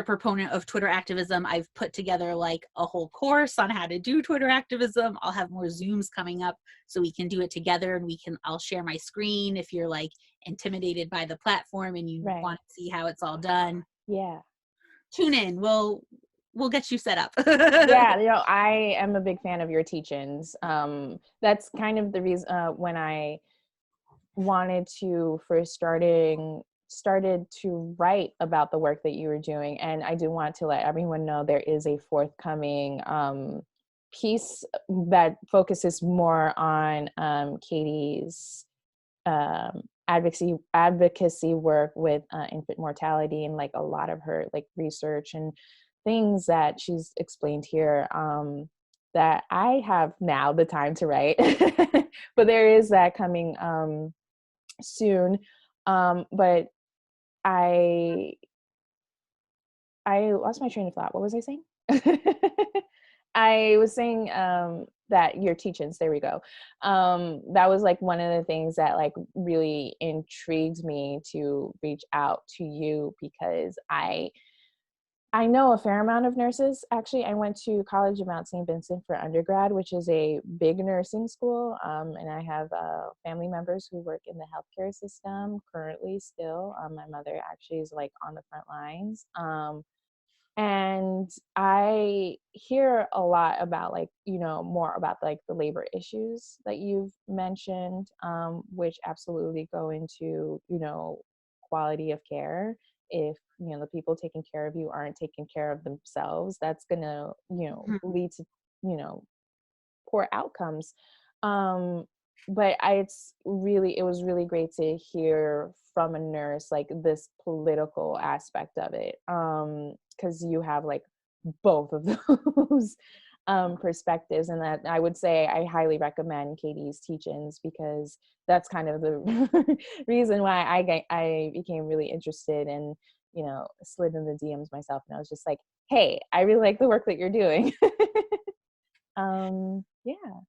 proponent of Twitter activism. I've put together like a whole course on how to do Twitter activism. I'll have more Zooms coming up so we can do it together, and I'll share my screen if you're like intimidated by the platform and you right. want to see how it's all done. Yeah. Tune in. We'll get you set up. Yeah, I am a big fan of your teachings. That's kind of the reason when I wanted to first started to write about the work that you were doing, and I do want to let everyone know there is a forthcoming piece that focuses more on Katy's advocacy work with infant mortality, and like a lot of her like research and things that she's explained here that I have now the time to write. But there is that coming soon. But I lost my train of thought. What was I saying? I was saying that your teachings, there we go. That was like one of the things that like really intrigued me to reach out to you, because I know a fair amount of nurses. Actually, I went to College of Mount St. Vincent for undergrad, which is a big nursing school. And I have family members who work in the healthcare system currently still. My mother actually is like on the front lines. And I hear a lot about like, more about like the labor issues that you've mentioned, which absolutely go into, quality of care. If, the people taking care of you aren't taking care of themselves, that's gonna, lead to, poor outcomes. But it was really great to hear from a nurse like this political aspect of it, because you have like both of those perspectives, and that I would say I highly recommend Katy's teachings, because that's kind of the reason why I became really interested, and slid in the DMs myself, and I was just like, hey, I really like the work that you're doing. Yeah.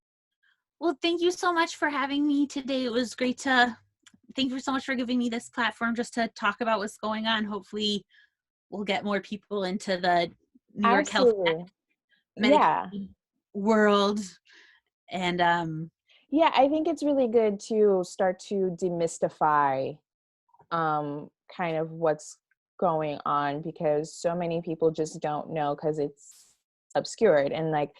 Well, thank you so much for having me today. It was great thank you so much for giving me this platform just to talk about what's going on. Hopefully we'll get more people into the New York Health Absolutely. Yeah. Medicaid world. And Yeah, I think it's really good to start to demystify kind of what's going on, because so many people just don't know because it's obscured. And like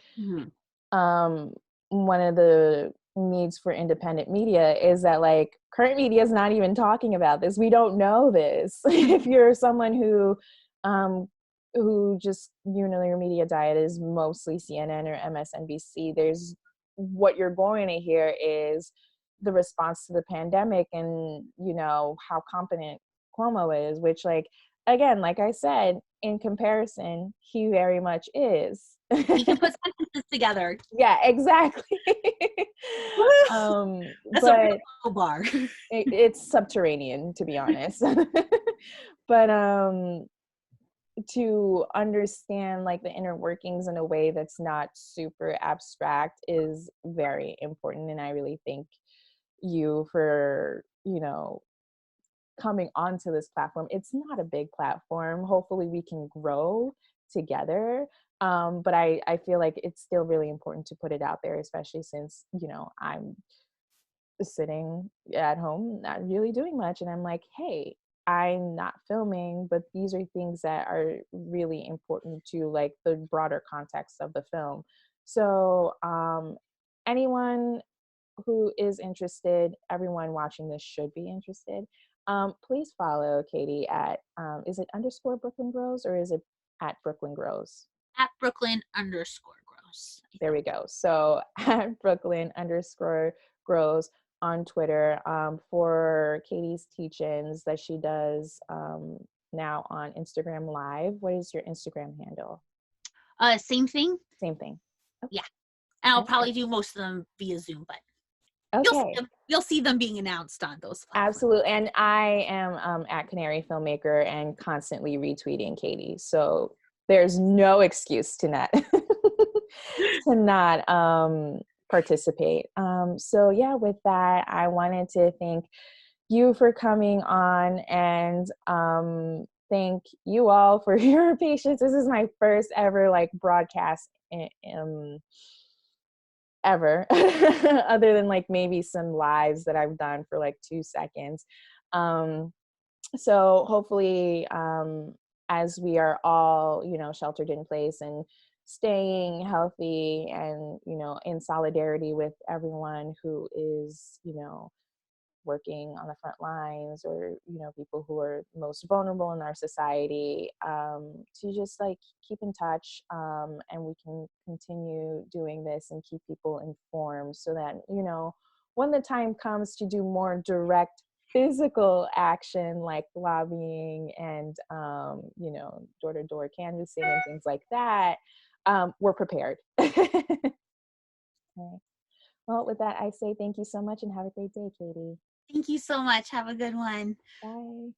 one of the needs for independent media is that like current media is not even talking about this. We don't know this. If you're someone who just, your media diet is mostly CNN or MSNBC, there's what you're going to hear is the response to the pandemic, and how competent Cuomo is, which, like, again, like I said, in comparison, he very much is. he can put sentences together. Yeah, exactly. That's but a real low bar. it's subterranean, to be honest. But to understand like the inner workings in a way that's not super abstract is very important, and I really thank you for coming onto this platform. It's not a big platform. Hopefully we can grow together. But I feel like it's still really important to put it out there, especially since, I'm sitting at home, not really doing much. And I'm like, hey, I'm not filming, but these are things that are really important to like the broader context of the film. So anyone who is interested, everyone watching this should be interested. Please follow Katy at, is it _Brooklyn Grows, or is it at Brooklyn Grows? At Brooklyn_grows. There we go. So at Brooklyn_grows on Twitter, for Katy's teachings that she does now on Instagram Live. What is your Instagram handle? Same thing. Same thing. Okay. Yeah. And I'll probably do most of them via Zoom, but okay. You'll see them being announced on those platforms. Absolutely. And I am at Canary Filmmaker and constantly retweeting Katy. So there's no excuse to not to not participate. So yeah, with that, I wanted to thank you for coming on, and thank you all for your patience. This is my first ever like broadcast ever, other than like maybe some lives that I've done for like 2 seconds. Um, so hopefully, as we are all, sheltered in place and staying healthy and, in solidarity with everyone who is, working on the front lines, or people who are most vulnerable in our society, to just like keep in touch, and we can continue doing this and keep people informed, so that when the time comes to do more direct physical action like lobbying and door-to-door canvassing and things like that, we're prepared. Okay. Well, with that, I say thank you so much and have a great day, Katie. Thank you so much. Have a good one. Bye.